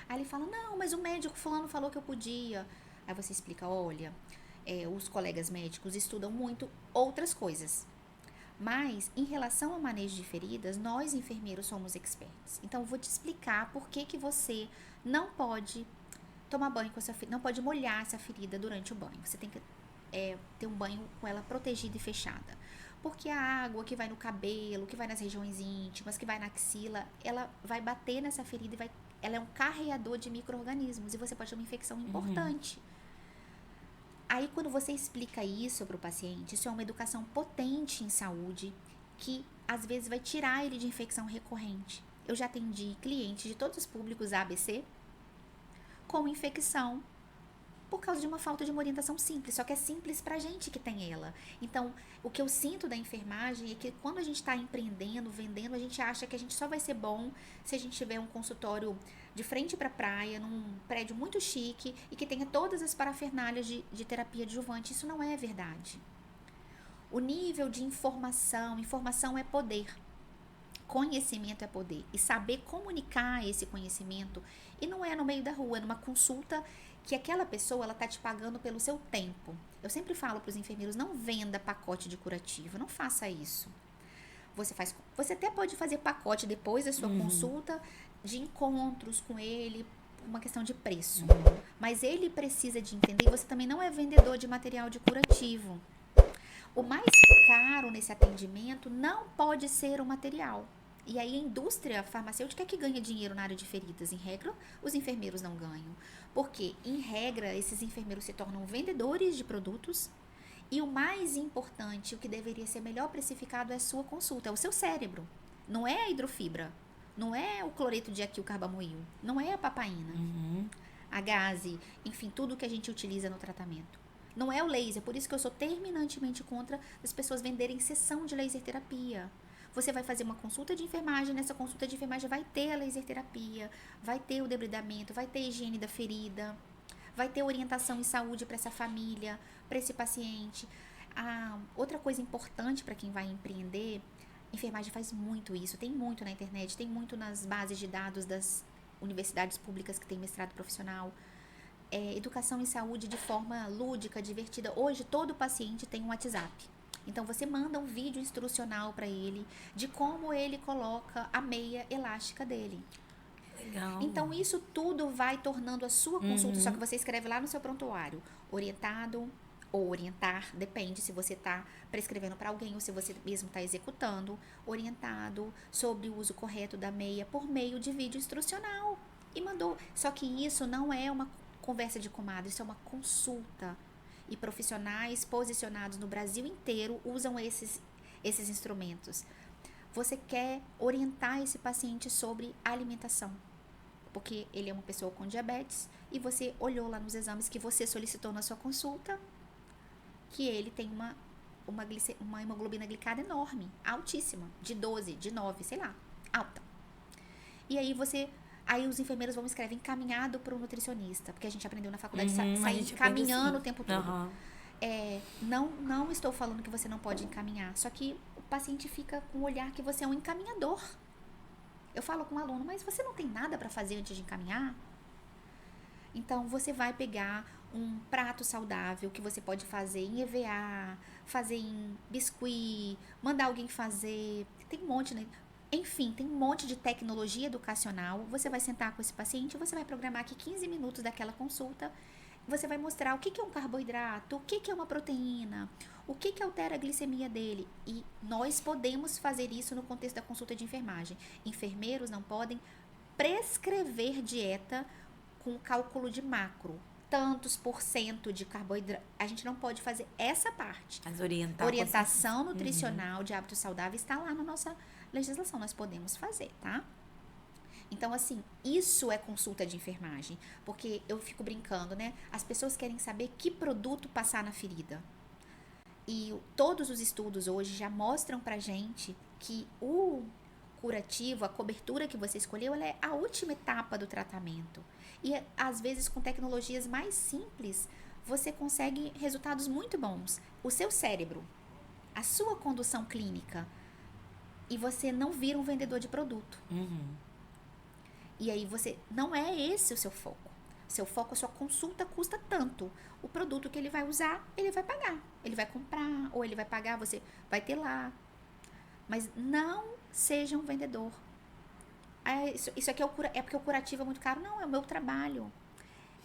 Aí ele fala, não, mas o médico fulano falou que eu podia. Aí você explica, olha, os colegas médicos estudam muito outras coisas. Mas, em relação ao manejo de feridas, nós enfermeiros somos experts. Então, eu vou te explicar por que você não pode tomar banho com essa ferida, não pode molhar essa ferida durante o banho. Você tem que ter um banho com ela protegida e fechada. Porque a água que vai no cabelo, que vai nas regiões íntimas, que vai na axila, ela vai bater nessa ferida e ela é um carreador de micro-organismos e você pode ter uma infecção importante. Aí, quando você explica isso para o paciente, isso é uma educação potente em saúde que, às vezes, vai tirar ele de infecção recorrente. Eu já atendi clientes de todos os públicos ABC com infecção por causa de uma falta de uma orientação simples, só que é simples pra gente que tem ela. Então, o que eu sinto da enfermagem é que quando a gente está empreendendo, vendendo, a gente acha que a gente só vai ser bom se a gente tiver um consultório de frente pra praia, num prédio muito chique e que tenha todas as parafernálias de terapia adjuvante. Isso não é verdade. O nível de informação é poder. Conhecimento é poder. E saber comunicar esse conhecimento, e não é no meio da rua, é numa consulta que aquela pessoa, ela tá te pagando pelo seu tempo. Eu sempre falo para os enfermeiros, não venda pacote de curativo, não faça isso. Você até pode fazer pacote depois da sua consulta, de encontros com ele, por uma questão de preço. Mas ele precisa de entender, você também não é vendedor de material de curativo. O mais caro nesse atendimento não pode ser o material. E aí a indústria farmacêutica é que ganha dinheiro na área de feridas. Em regra, os enfermeiros não ganham. Porque, em regra, esses enfermeiros se tornam vendedores de produtos. E o mais importante, o que deveria ser melhor precificado é a sua consulta, é o seu cérebro. Não é a hidrofibra. Não é o cloreto de aquilcarbamoil. Não é a papaina. A gase, enfim, tudo que a gente utiliza no tratamento. Não é o laser. Por isso que eu sou terminantemente contra as pessoas venderem sessão de laser terapia. Você vai fazer uma consulta de enfermagem, nessa consulta de enfermagem vai ter a laser terapia, vai ter o debridamento, vai ter a higiene da ferida, vai ter orientação em saúde para essa família, para esse paciente. Outra coisa importante para quem vai empreender, enfermagem faz muito isso, tem muito na internet, tem muito nas bases de dados das universidades públicas que tem mestrado profissional. Educação em saúde de forma lúdica, divertida. Hoje todo paciente tem um WhatsApp. Então você manda um vídeo instrucional para ele de como ele coloca a meia elástica dele. Legal. Então isso tudo vai tornando a sua consulta, só que você escreve lá no seu prontuário, orientado ou orientar, depende se você está prescrevendo para alguém ou se você mesmo está executando, orientado sobre o uso correto da meia por meio de vídeo instrucional. E mandou. Só que isso não é uma conversa de comadre, isso é uma consulta. E profissionais posicionados no Brasil inteiro usam esses instrumentos. Você quer orientar esse paciente sobre alimentação, porque ele é uma pessoa com diabetes e você olhou lá nos exames que você solicitou na sua consulta que ele tem uma hemoglobina glicada enorme, altíssima, de 12, de 9, sei lá, alta. E aí os enfermeiros vão escrever encaminhado para o nutricionista, porque a gente aprendeu na faculdade sair encaminhando o tempo todo. Não estou falando que você não pode encaminhar, só que o paciente fica com o olhar que você é um encaminhador. Eu falo com o aluno, mas você não tem nada para fazer antes de encaminhar? Então, você vai pegar um prato saudável que você pode fazer em EVA, fazer em biscuit, mandar alguém fazer. Tem um monte, né? Enfim, tem um monte de tecnologia educacional. Você vai sentar com esse paciente, você vai programar aqui 15 minutos daquela consulta. Você vai mostrar o que é um carboidrato, o que é uma proteína, o que altera a glicemia dele. E nós podemos fazer isso no contexto da consulta de enfermagem. Enfermeiros não podem prescrever dieta com cálculo de macro. Tantos % de carboidrato. A gente não pode fazer essa parte. Mas orientação nutricional de hábitos saudáveis está lá na nossa legislação. Nós podemos fazer, tá? Então, assim, isso é consulta de enfermagem. Porque eu fico brincando, né? As pessoas querem saber que produto passar na ferida. E todos os estudos hoje já mostram pra gente que o curativo, a cobertura que você escolheu, ela é a última etapa do tratamento. E, às vezes, com tecnologias mais simples, você consegue resultados muito bons. O seu cérebro, a sua condução clínica, e você não vira um vendedor de produto. E aí você não é esse o seu foco. Seu foco, a sua consulta custa tanto. O produto que ele vai usar, ele vai pagar. Ele vai comprar ou ele vai pagar, você vai ter lá. Mas não seja um vendedor. Isso aqui é porque o curativo é muito caro. Não, é o meu trabalho.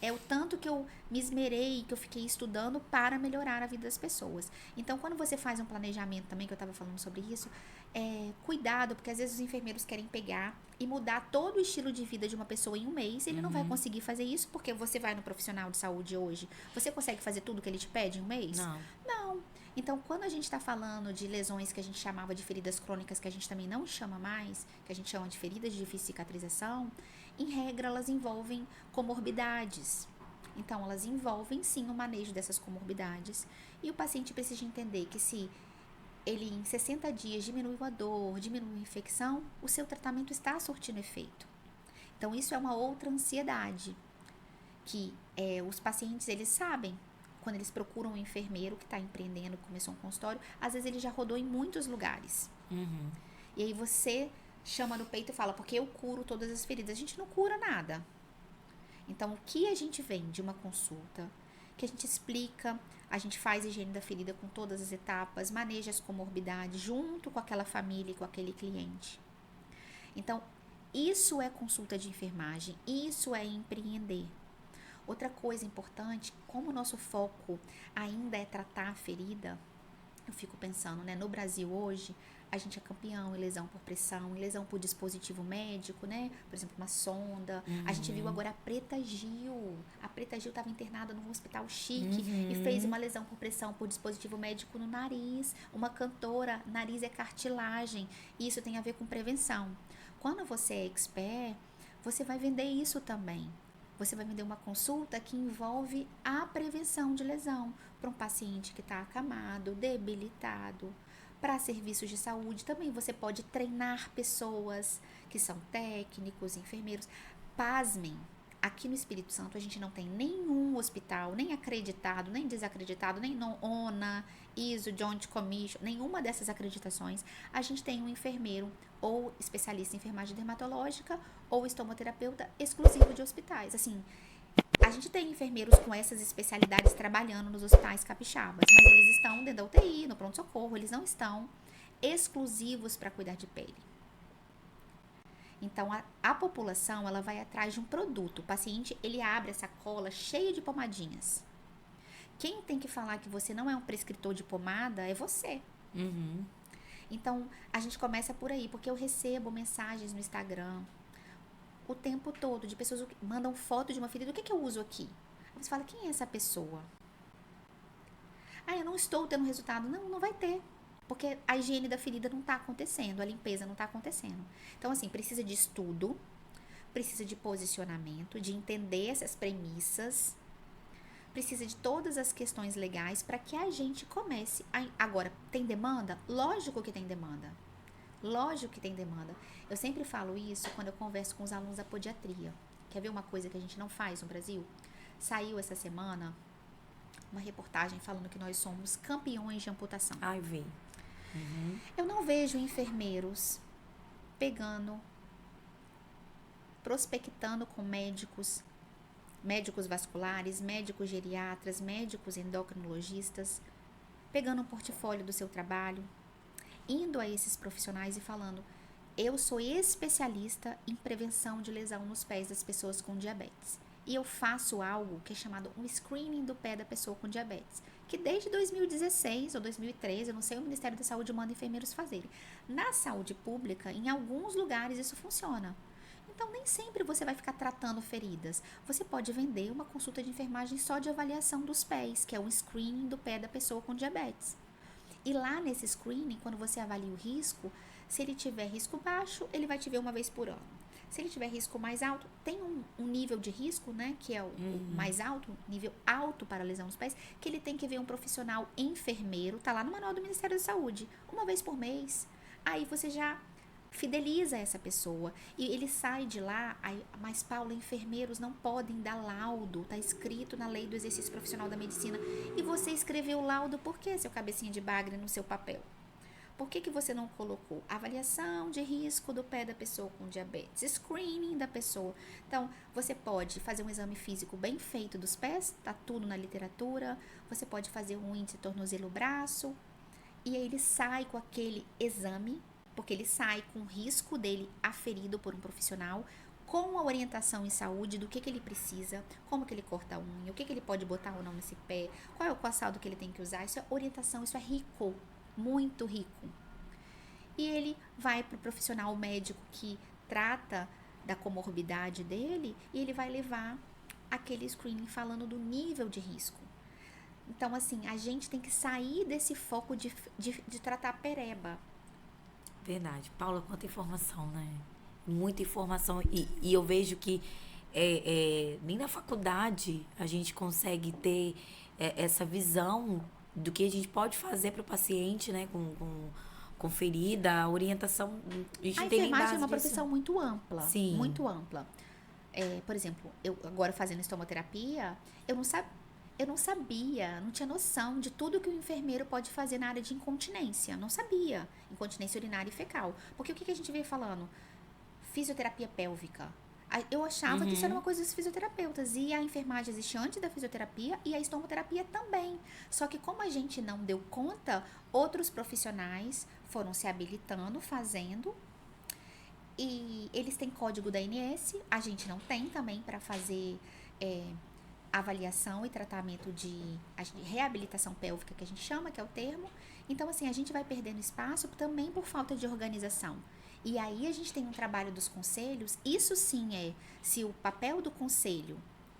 É o tanto que eu me esmerei, que eu fiquei estudando para melhorar a vida das pessoas. Então, quando você faz um planejamento também, que eu estava falando sobre isso, cuidado, porque às vezes os enfermeiros querem pegar e mudar todo o estilo de vida de uma pessoa em um mês. Ele não vai conseguir fazer isso, porque você vai no profissional de saúde hoje. Você consegue fazer tudo que ele te pede em um mês? Não. Então, quando a gente está falando de lesões que a gente chamava de feridas crônicas, que a gente também não chama mais, que a gente chama de feridas de difícil cicatrização, em regra, elas envolvem comorbidades. Então, elas envolvem, sim, o manejo dessas comorbidades. E o paciente precisa entender que se ele, em 60 dias, diminuiu a dor, diminuiu a infecção, o seu tratamento está surtindo efeito. Então, isso é uma outra ansiedade, que os pacientes, eles sabem. Quando eles procuram um enfermeiro que está empreendendo, começou um consultório, às vezes ele já rodou em muitos lugares. E aí você chama no peito e fala, porque eu curo todas as feridas. A gente não cura nada. Então, o que a gente vende? Uma consulta, que a gente explica, a gente faz a higiene da ferida com todas as etapas, maneja as comorbidades junto com aquela família e com aquele cliente. Então, isso é consulta de enfermagem, isso é empreender. Outra coisa importante, como o nosso foco ainda é tratar a ferida, Eu fico pensando, né? No Brasil hoje, a gente é campeão em lesão por pressão, em lesão por dispositivo médico, né? Por exemplo, uma sonda. A gente viu agora a Preta Gil. A Preta Gil estava internada num hospital chique e fez uma lesão por pressão por dispositivo médico no nariz. Uma cantora, nariz é cartilagem. E isso tem a ver com prevenção. Quando você é expert, você vai vender isso também. Você vai vender uma consulta que envolve a prevenção de lesão para um paciente que está acamado, debilitado. Para serviços de saúde também você pode treinar pessoas que são técnicos, enfermeiros. Pasmem, aqui no Espírito Santo a gente não tem nenhum hospital, nem acreditado, nem desacreditado, nem ONA, ISO, Joint Commission, nenhuma dessas acreditações. A gente tem um enfermeiro ou especialista em enfermagem dermatológica ou estomoterapeuta exclusivo de hospitais. Assim, a gente tem enfermeiros com essas especialidades trabalhando nos hospitais capixabas, mas eles estão dentro da UTI, no pronto-socorro, eles não estão exclusivos para cuidar de pele. Então, a população, ela vai atrás de um produto. O paciente, ele abre a sacola cheia de pomadinhas. Quem tem que falar que você não é um prescritor de pomada é você. Então, a gente começa por aí, porque eu recebo mensagens no Instagram o tempo todo de pessoas que mandam foto de uma ferida. O que eu uso aqui? Aí você fala, quem é essa pessoa? Eu não estou tendo resultado. Não, não vai ter. Porque a higiene da ferida não está acontecendo, a limpeza não está acontecendo. Então, assim, precisa de estudo, precisa de posicionamento, de entender essas premissas, precisa de todas as questões legais para que a gente comece. Agora, tem demanda? Lógico que tem demanda. Lógico que tem demanda. Eu sempre falo isso quando eu converso com os alunos da podiatria. Quer ver uma coisa que a gente não faz no Brasil? Saiu essa semana uma reportagem falando que nós somos campeões de amputação. Ai, vi. Eu não vejo enfermeiros prospectando com médicos vasculares, médicos geriatras, médicos endocrinologistas, pegando um portfólio do seu trabalho, indo a esses profissionais e falando, eu sou especialista em prevenção de lesão nos pés das pessoas com diabetes. E eu faço algo que é chamado um screening do pé da pessoa com diabetes, que desde 2016 ou 2013, eu não sei, o Ministério da Saúde manda enfermeiros fazerem. Na saúde pública, em alguns lugares isso funciona. Então, nem sempre você vai ficar tratando feridas. Você pode vender uma consulta de enfermagem só de avaliação dos pés, que é um screening do pé da pessoa com diabetes. E lá nesse screening, quando você avalia o risco, se ele tiver risco baixo, ele vai te ver uma vez por ano. Se ele tiver risco mais alto, tem um nível de risco, né, que é o mais alto, nível alto para lesão nos pés, que ele tem que ver um profissional enfermeiro, tá lá no manual do Ministério da Saúde, uma vez por mês. Aí você já fideliza essa pessoa e ele sai de lá. Mas Paula, enfermeiros não podem dar laudo, tá escrito na lei do exercício profissional da medicina. E você escreveu o laudo por quê, seu cabecinha de bagre, no seu papel? Por que você não colocou avaliação de risco do pé da pessoa com diabetes, screening da pessoa? Então, você pode fazer um exame físico bem feito dos pés, tá tudo na literatura. Você pode fazer um índice tornozelo-braço e aí ele sai com aquele exame, porque ele sai com o risco dele aferido por um profissional, com a orientação em saúde do que ele precisa, como que ele corta a unha, o que ele pode botar ou não nesse pé, qual é o calçado que ele tem que usar. Isso é orientação, isso é rico, muito rico. E ele vai para o profissional médico que trata da comorbidade dele e ele vai levar aquele screening falando do nível de risco. Então, assim, a gente tem que sair desse foco de tratar pereba. Verdade. Paula, quanta informação, né? Muita informação. E eu vejo que nem na faculdade a gente consegue ter essa visão do que a gente pode fazer para o paciente, né? Com ferida, a orientação. A enfermagem é uma profissão muito ampla. Sim. Muito ampla. Por exemplo, eu agora fazendo estomoterapia, eu não sabia, não tinha noção de tudo que o enfermeiro pode fazer na área de incontinência. Não sabia. Incontinência urinária e fecal. Porque o que a gente veio falando? Fisioterapia pélvica. Eu achava que isso era uma coisa dos fisioterapeutas. E a enfermagem existe antes da fisioterapia e a estomoterapia também. Só que como a gente não deu conta, outros profissionais foram se habilitando, fazendo. E eles têm código da ANS, a gente não tem também para fazer avaliação e tratamento de reabilitação pélvica, que a gente chama, que é o termo. Então, assim, a gente vai perdendo espaço também por falta de organização. E aí a gente tem um trabalho dos conselhos, isso sim se o papel do Conselho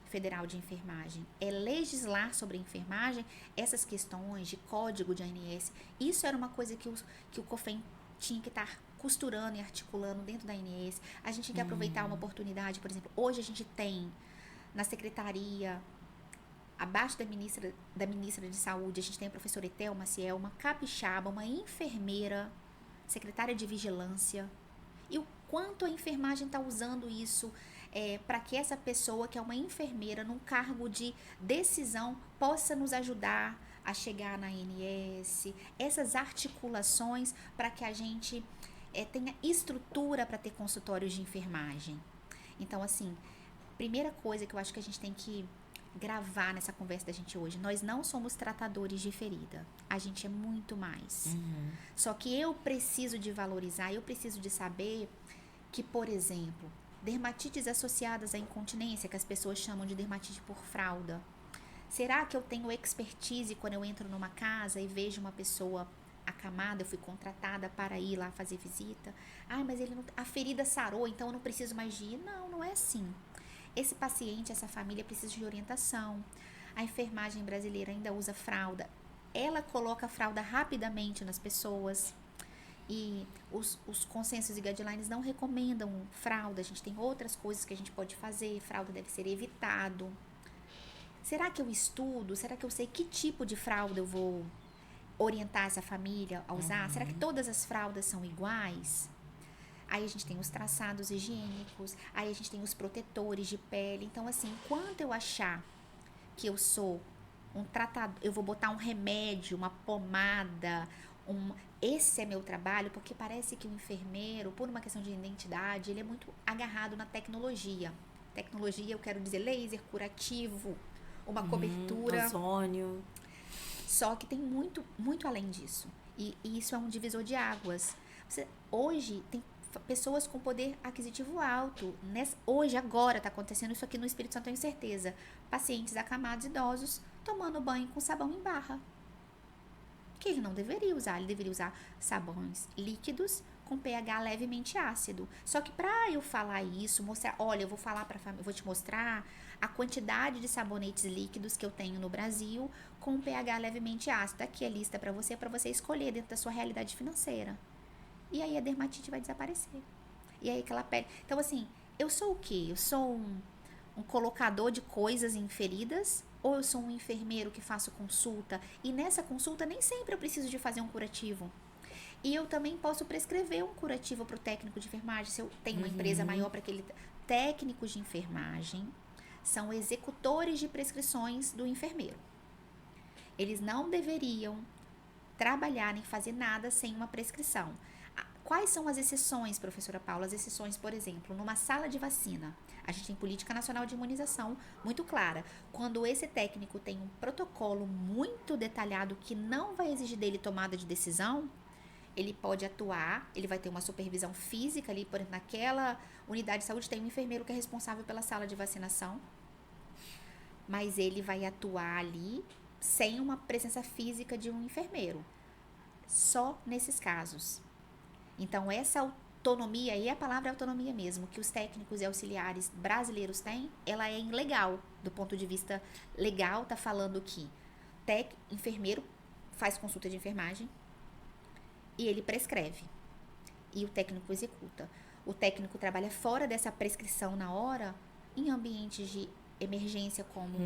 Federal de Enfermagem é legislar sobre a enfermagem, essas questões de código de ANS, isso era uma coisa que o COFEM tinha que estar costurando e articulando dentro da ANS. A gente tinha que aproveitar uma oportunidade, por exemplo, hoje a gente tem na secretaria, abaixo da ministra de Saúde, a gente tem a professora Etel Maciel, uma capixaba, uma enfermeira, secretária de vigilância, e o quanto a enfermagem está usando isso para que essa pessoa, que é uma enfermeira, num cargo de decisão, possa nos ajudar a chegar na ANS, essas articulações para que a gente tenha estrutura para ter consultórios de enfermagem. Então, assim, primeira coisa que eu acho que a gente tem que gravar nessa conversa da gente hoje, nós não somos tratadores de ferida, a gente é muito mais. Só que eu preciso de valorizar, eu preciso de saber que, por exemplo, dermatites associadas à incontinência, que as pessoas chamam de dermatite por fralda, será que eu tenho expertise quando eu entro numa casa e vejo uma pessoa acamada, eu fui contratada para ir lá fazer visita, mas a ferida sarou, então eu não preciso mais de ir? Não, não é assim. Esse paciente, essa família precisa de orientação. A enfermagem brasileira ainda usa fralda. Ela coloca a fralda rapidamente nas pessoas. E os consensos e guidelines não recomendam fralda. A gente tem outras coisas que a gente pode fazer. Fralda deve ser evitado. Será que eu estudo? Será que eu sei que tipo de fralda eu vou orientar essa família a usar? Será que todas as fraldas são iguais? Aí a gente tem os traçados higiênicos, aí a gente tem os protetores de pele. Então, assim, enquanto eu achar que eu sou um tratador, eu vou botar um remédio, uma pomada, esse é meu trabalho, porque parece que o enfermeiro, por uma questão de identidade, ele é muito agarrado na tecnologia. Tecnologia, eu quero dizer laser, curativo, uma cobertura. Ozônio. Só que tem muito, muito além disso. E isso é um divisor de águas. Hoje tem pessoas com poder aquisitivo alto. Hoje, agora, está acontecendo isso aqui no Espírito Santo, tenho certeza. Pacientes acamados, idosos, tomando banho com sabão em barra. Que ele não deveria usar. Ele deveria usar sabões líquidos com pH levemente ácido. Só que para eu falar isso, mostrar, olha, eu vou falar para família, vou te mostrar a quantidade de sabonetes líquidos que eu tenho no Brasil com pH levemente ácido. Aqui a lista para você escolher dentro da sua realidade financeira. E aí a dermatite vai desaparecer. E aí aquela pele... Então, assim, eu sou o quê? Eu sou um colocador de coisas em feridas? Ou eu sou um enfermeiro que faço consulta? E nessa consulta nem sempre eu preciso de fazer um curativo. E eu também posso prescrever um curativo para o técnico de enfermagem. Se eu tenho uma empresa maior para aquele... Técnicos de enfermagem são executores de prescrições do enfermeiro. Eles não deveriam trabalhar nem fazer nada sem uma prescrição. Quais são as exceções, professora Paula? As exceções, por exemplo, numa sala de vacina, a gente tem política nacional de imunização muito clara. Quando esse técnico tem um protocolo muito detalhado que não vai exigir dele tomada de decisão, ele pode atuar, ele vai ter uma supervisão física ali, por exemplo, naquela unidade de saúde tem um enfermeiro que é responsável pela sala de vacinação, mas ele vai atuar ali sem uma presença física de um enfermeiro. Só nesses casos. Então, essa autonomia, e a palavra autonomia mesmo, que os técnicos e auxiliares brasileiros têm, ela é ilegal. Do ponto de vista legal, tá falando que enfermeiro faz consulta de enfermagem e ele prescreve. E o técnico executa. O técnico trabalha fora dessa prescrição na hora, em ambientes de emergência como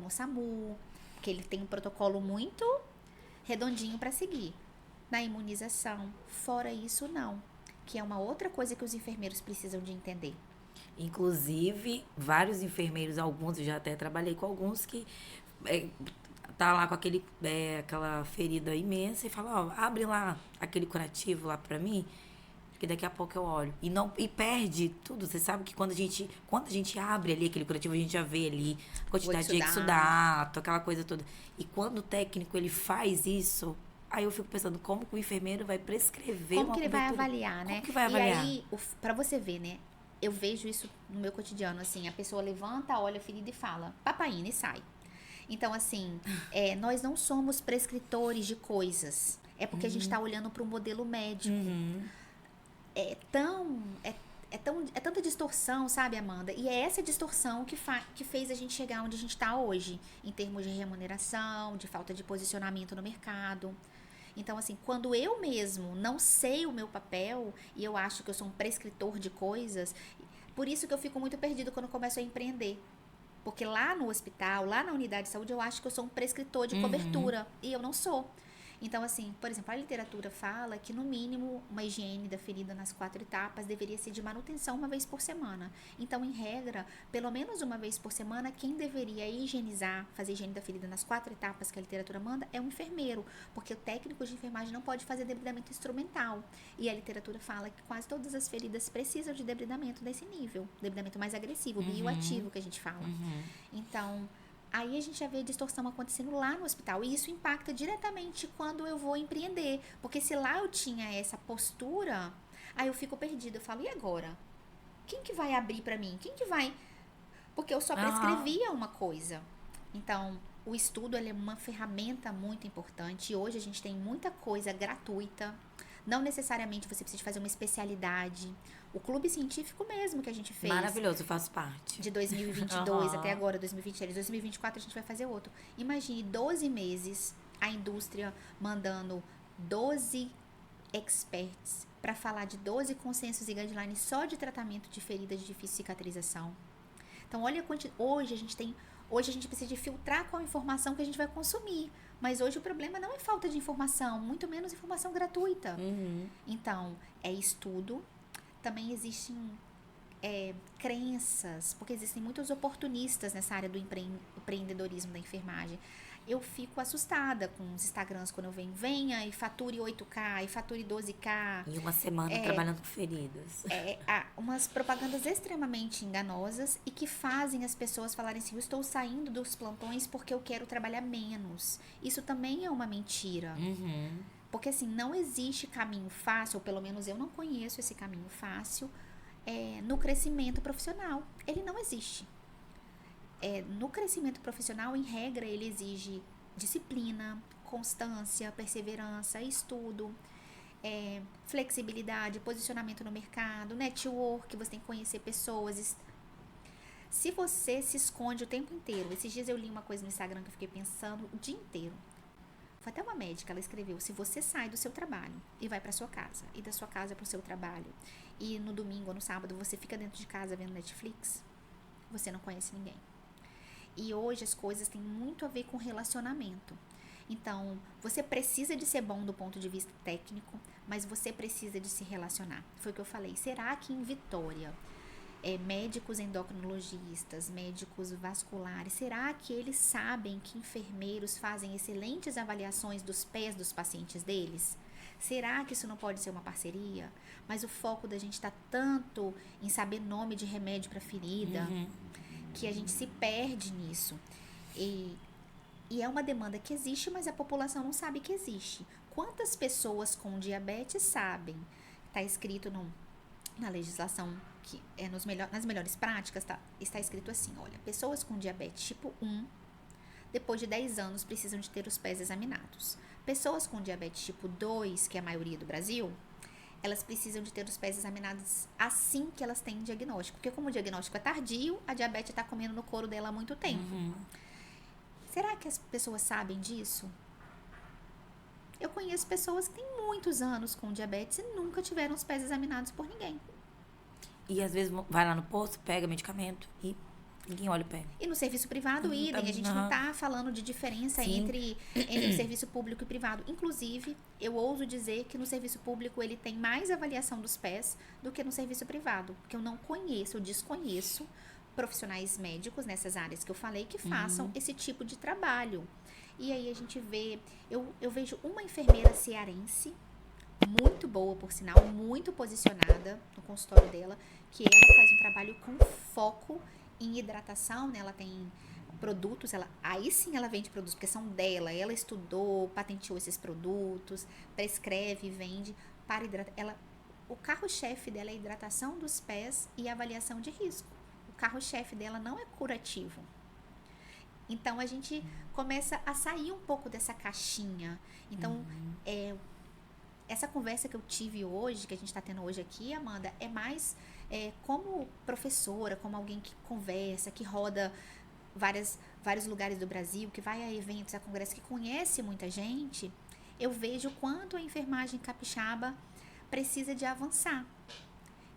o SAMU, que ele tem um protocolo muito redondinho para seguir. Na imunização, fora isso não, que é uma outra coisa que os enfermeiros precisam de entender. Inclusive, vários enfermeiros, alguns, eu já até trabalhei com alguns que tá lá com aquela ferida imensa e fala, ó, abre lá aquele curativo lá pra mim, que daqui a pouco eu olho. E perde tudo. Você sabe que quando a gente abre ali aquele curativo, a gente já vê ali a quantidade de exudato, aquela coisa toda. E quando o técnico ele faz isso, aí eu fico pensando, como que o enfermeiro vai prescrever como que ele vai avaliar, né? Como que vai avaliar? E aí, pra você ver, né? eu vejo isso no meu cotidiano, assim, a pessoa levanta, olha a ferida e fala, papaína, e sai. Então, assim, nós não somos prescritores de coisas. É porque a gente está olhando para o modelo médico. É tão... É tanta distorção, sabe, Amanda? E é essa distorção que fez a gente chegar onde a gente está hoje, em termos de remuneração, de falta de posicionamento no mercado. Então, assim, quando eu mesmo não sei o meu papel e eu acho que eu sou um prescritor de coisas, por isso que eu fico muito perdido quando eu começo a empreender. Porque lá no hospital, lá na unidade de saúde, eu acho que eu sou um prescritor de cobertura. E eu não sou. Então, assim, por exemplo, a literatura fala que, no mínimo, uma higiene da ferida nas 4 etapas deveria ser de manutenção uma vez por semana. Então, em regra, pelo menos uma vez por semana, quem deveria higienizar, fazer higiene da ferida nas 4 etapas que a literatura manda é um enfermeiro. Porque o técnico de enfermagem não pode fazer debridamento instrumental. E a literatura fala que quase todas as feridas precisam de debridamento desse nível. Debridamento mais agressivo, bioativo, que a gente fala. Então... aí a gente já vê a distorção acontecendo lá no hospital. E isso impacta diretamente quando eu vou empreender. Porque se lá eu tinha essa postura, aí eu fico perdida. Eu falo, e agora? Quem que vai abrir pra mim? Quem que vai... Porque eu só prescrevia uma coisa. Então, o estudo ele é uma ferramenta muito importante. E hoje a gente tem muita coisa gratuita. Não necessariamente você precisa fazer uma especialidade. O clube científico mesmo que a gente fez. Maravilhoso, eu faço parte. De 2022 até agora, 2023. 2024 a gente vai fazer outro. Imagine 12 meses a indústria mandando 12 experts para falar de 12 consensos e guidelines só de tratamento de feridas de difícil cicatrização. Então, olha a quantidade. Hoje a gente precisa de filtrar qual informação que a gente vai consumir. Mas hoje o problema não é falta de informação, muito menos informação gratuita. Então, é estudo. Também existem crenças, porque existem muitos oportunistas nessa área do empreendedorismo da enfermagem. Eu fico assustada com os Instagrams quando eu venha e fature 8K, e fature 12K. Em uma semana trabalhando com feridas. Há umas propagandas extremamente enganosas e que fazem as pessoas falarem assim, eu estou saindo dos plantões porque eu quero trabalhar menos. Isso também é uma mentira. Porque assim, não existe caminho fácil, ou pelo menos eu não conheço esse caminho fácil, no crescimento profissional. Ele não existe. No crescimento profissional, em regra, ele exige disciplina, constância, perseverança, estudo, flexibilidade, posicionamento no mercado, network, você tem que conhecer pessoas. Se você se esconde o tempo inteiro, esses dias eu li uma coisa no Instagram que eu fiquei pensando o dia inteiro. Foi até uma médica, ela escreveu, se você sai do seu trabalho e vai pra sua casa, e da sua casa pro seu trabalho, e no domingo ou no sábado você fica dentro de casa vendo Netflix, você não conhece ninguém. E hoje as coisas têm muito a ver com relacionamento. Então, você precisa de ser bom do ponto de vista técnico, mas você precisa de se relacionar. Foi o que eu falei. Será que em Vitória, médicos endocrinologistas, médicos vasculares, será que eles sabem que enfermeiros fazem excelentes avaliações dos pés dos pacientes deles? Será que isso não pode ser uma parceria? Mas o foco da gente está tanto em saber nome de remédio para ferida, que a gente se perde nisso. E é uma demanda que existe, mas a população não sabe que existe. Quantas pessoas com diabetes sabem? Está escrito na legislação, que nas melhores práticas, está escrito assim, olha, pessoas com diabetes tipo 1, depois de 10 anos, precisam de ter os pés examinados. Pessoas com diabetes tipo 2, que é a maioria do Brasil, elas precisam de ter os pés examinados assim que elas têm diagnóstico. Porque como o diagnóstico é tardio, a diabetes está comendo no couro dela há muito tempo. Será que as pessoas sabem disso? Eu conheço pessoas que têm muitos anos com diabetes e nunca tiveram os pés examinados por ninguém. E às vezes vai lá no posto, pega medicamento e ninguém olha o pé. E no serviço privado, idem. A gente não está falando de diferença entre o serviço público e privado. Inclusive, eu ouso dizer que no serviço público ele tem mais avaliação dos pés do que no serviço privado. Porque eu não conheço, eu desconheço profissionais médicos nessas áreas que eu falei que façam esse tipo de trabalho. E aí a gente vê, eu vejo uma enfermeira cearense, muito boa por sinal, muito posicionada no consultório dela, que ela faz um trabalho com foco em hidratação, né? Ela tem produtos, aí sim ela vende produtos, porque são dela, ela estudou, patenteou esses produtos, prescreve e vende para hidratar. o carro-chefe dela é a hidratação dos pés e avaliação de risco. O carro-chefe dela não é curativo. Então, a gente começa a sair um pouco dessa caixinha. Então, essa conversa que eu tive hoje, que a gente está tendo hoje aqui, Amanda, é mais como professora, como alguém que conversa, que roda vários lugares do Brasil, que vai a eventos, a congressos, que conhece muita gente. Eu vejo o quanto a enfermagem capixaba precisa de avançar.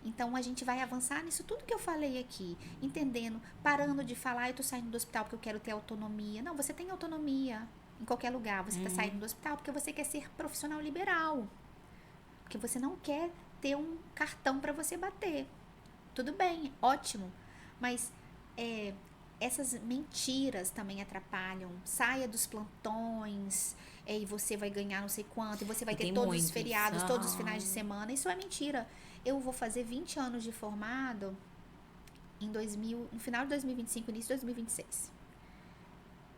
Então, a gente vai avançar nisso tudo que eu falei aqui, entendendo, parando de falar, eu tô saindo do hospital porque eu quero ter autonomia. Não, você tem autonomia em qualquer lugar. Você tá saindo do hospital porque você quer ser profissional liberal. Porque você não quer ter um cartão para você bater. Tudo bem, ótimo. Mas essas mentiras também atrapalham. Saia dos plantões, e você vai ganhar não sei quanto, e você vai ter todos os feriados, todos os finais de semana. Isso é mentira. Eu vou fazer 20 anos de formado no final de 2025, início de 2026.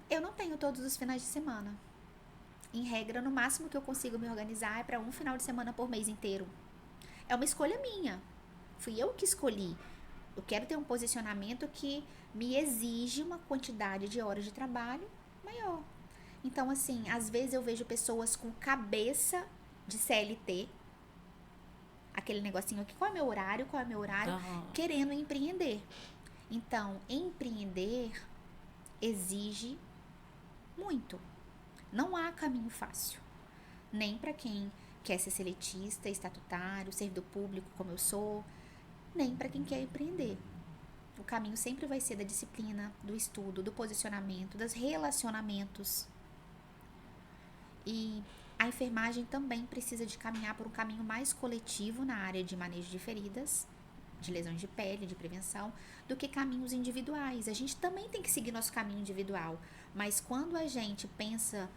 Eu não tenho todos os finais de semana. Em regra, no máximo que eu consigo me organizar é para um final de semana por mês inteiro. É uma escolha minha. Fui eu que escolhi. Eu quero ter um posicionamento que me exige uma quantidade de horas de trabalho maior. Então, assim, às vezes eu vejo pessoas com cabeça de CLT, aquele negocinho aqui, qual é meu horário, querendo empreender. Então, empreender exige muito. Não há caminho fácil. Nem para quem quer ser seletista, estatutário, servidor público, como eu sou, nem para quem quer empreender. O caminho sempre vai ser da disciplina, do estudo, do posicionamento, dos relacionamentos. E a enfermagem também precisa de caminhar por um caminho mais coletivo na área de manejo de feridas, de lesões de pele, de prevenção, do que caminhos individuais. A gente também tem que seguir nosso caminho individual, mas quando a gente pensa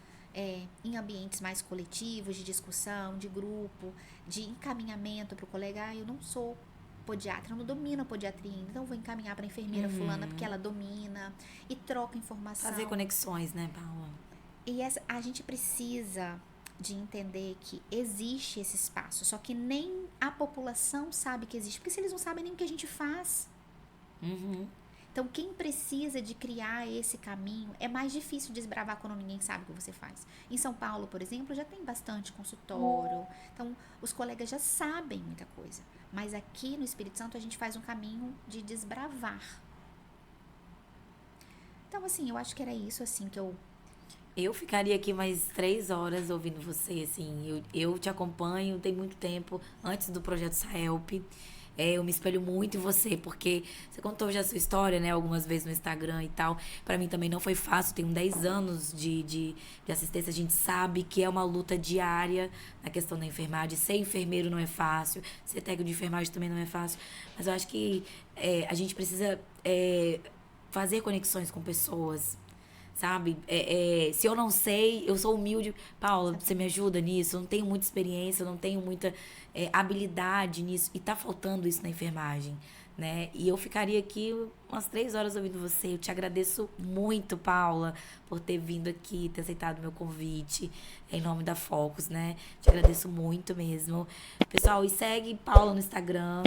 em ambientes mais coletivos, de discussão, de grupo, de encaminhamento para o colega, eu não sou podiatra, eu não domino a podiatria ainda, então eu vou encaminhar para a enfermeira fulana porque ela domina, e troca informação. Fazer conexões, né, Paula? E a gente precisa de entender que existe esse espaço, só que nem a população sabe que existe, porque se eles não sabem nem o que a gente faz. Então, quem precisa de criar esse caminho, é mais difícil desbravar quando ninguém sabe o que você faz. Em São Paulo, por exemplo, já tem bastante consultório, então os colegas já sabem muita coisa, mas aqui no Espírito Santo a gente faz um caminho de desbravar. Então, assim, eu acho que era isso, assim, que Eu ficaria aqui mais 3 horas ouvindo você, assim, eu te acompanho tem muito tempo, antes do Projeto Saelp. Eu me espelho muito em você, porque você contou já a sua história, né, algumas vezes no Instagram e tal. Pra mim também não foi fácil, tenho 10 anos de assistência, a gente sabe que é uma luta diária na questão da enfermagem. Ser enfermeiro não é fácil, ser técnico de enfermagem também não é fácil, mas eu acho que a gente precisa fazer conexões com pessoas, sabe? Se eu não sei, eu sou humilde. Paula, você me ajuda nisso? Eu não tenho muita experiência, eu não tenho muita habilidade nisso. E tá faltando isso na enfermagem, né? E eu ficaria aqui umas 3 horas ouvindo você. Eu te agradeço muito, Paula, por ter vindo aqui, ter aceitado o meu convite, em nome da Focus, né? Te agradeço muito mesmo. Pessoal, e segue Paula no Instagram.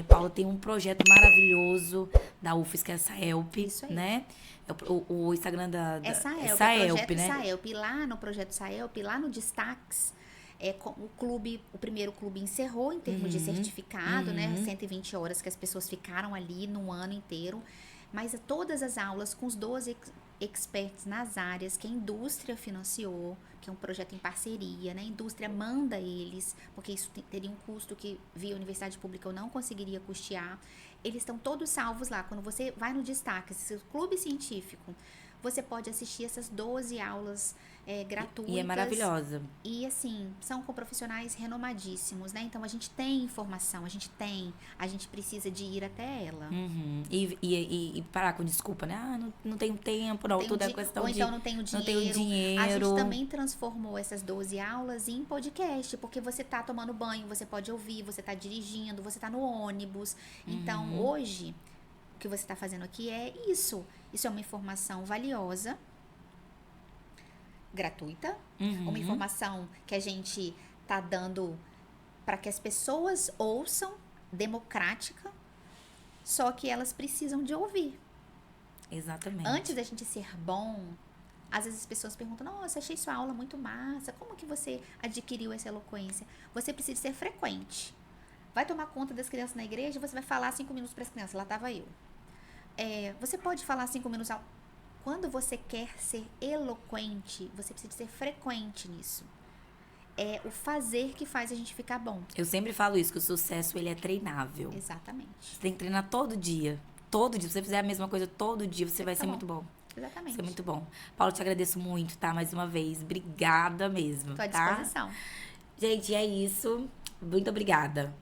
Paula tem um projeto maravilhoso da UFES, que é a Saelp, né? O Instagram é Saelp, Saelp, projeto né? Saelp. E lá no projeto Saelp, lá no Destaques, o primeiro clube encerrou em termos de certificado, né? 120 horas que as pessoas ficaram ali no ano inteiro. Mas todas as aulas com os 12 experts nas áreas que a indústria financiou, que é um projeto em parceria, né? A indústria manda eles, porque isso teria um custo que via universidade pública eu não conseguiria custear. Eles estão todos salvos lá. Quando você vai no Destaques, seu clube científico, você pode assistir essas 12 aulas gratuitas. E é maravilhosa. E, assim, são com profissionais renomadíssimos, né? Então, a gente tem informação, a gente precisa de ir até ela. E parar com desculpa, né? Não tenho tempo, não. Tudo é questão ou de... então não tenho dinheiro. A gente também transformou essas 12 aulas em podcast, porque você tá tomando banho, você pode ouvir, você tá dirigindo, você tá no ônibus. Então, hoje, o que você tá fazendo aqui é isso. Isso é uma informação valiosa, gratuita, uma informação que a gente tá dando para que as pessoas ouçam, democrática, só que elas precisam de ouvir. Exatamente. Antes da gente ser bom, às vezes as pessoas perguntam, nossa, achei sua aula muito massa, como que você adquiriu essa eloquência? Você precisa ser frequente. Vai tomar conta das crianças na igreja, você vai falar 5 minutos para as crianças, lá estava eu. Você pode falar 5 minutos. Quando você quer ser eloquente, você precisa ser frequente nisso. É o fazer que faz a gente ficar bom. Eu sempre falo isso, que o sucesso, ele é treinável. Exatamente. Você tem que treinar todo dia. Todo dia. Se você fizer a mesma coisa todo dia, você vai ser bom. muito bom. Exatamente. Isso é muito bom. Paulo, te agradeço muito, tá? Mais uma vez. Obrigada mesmo, Tô à tá? disposição. Gente, é isso. Muito obrigada.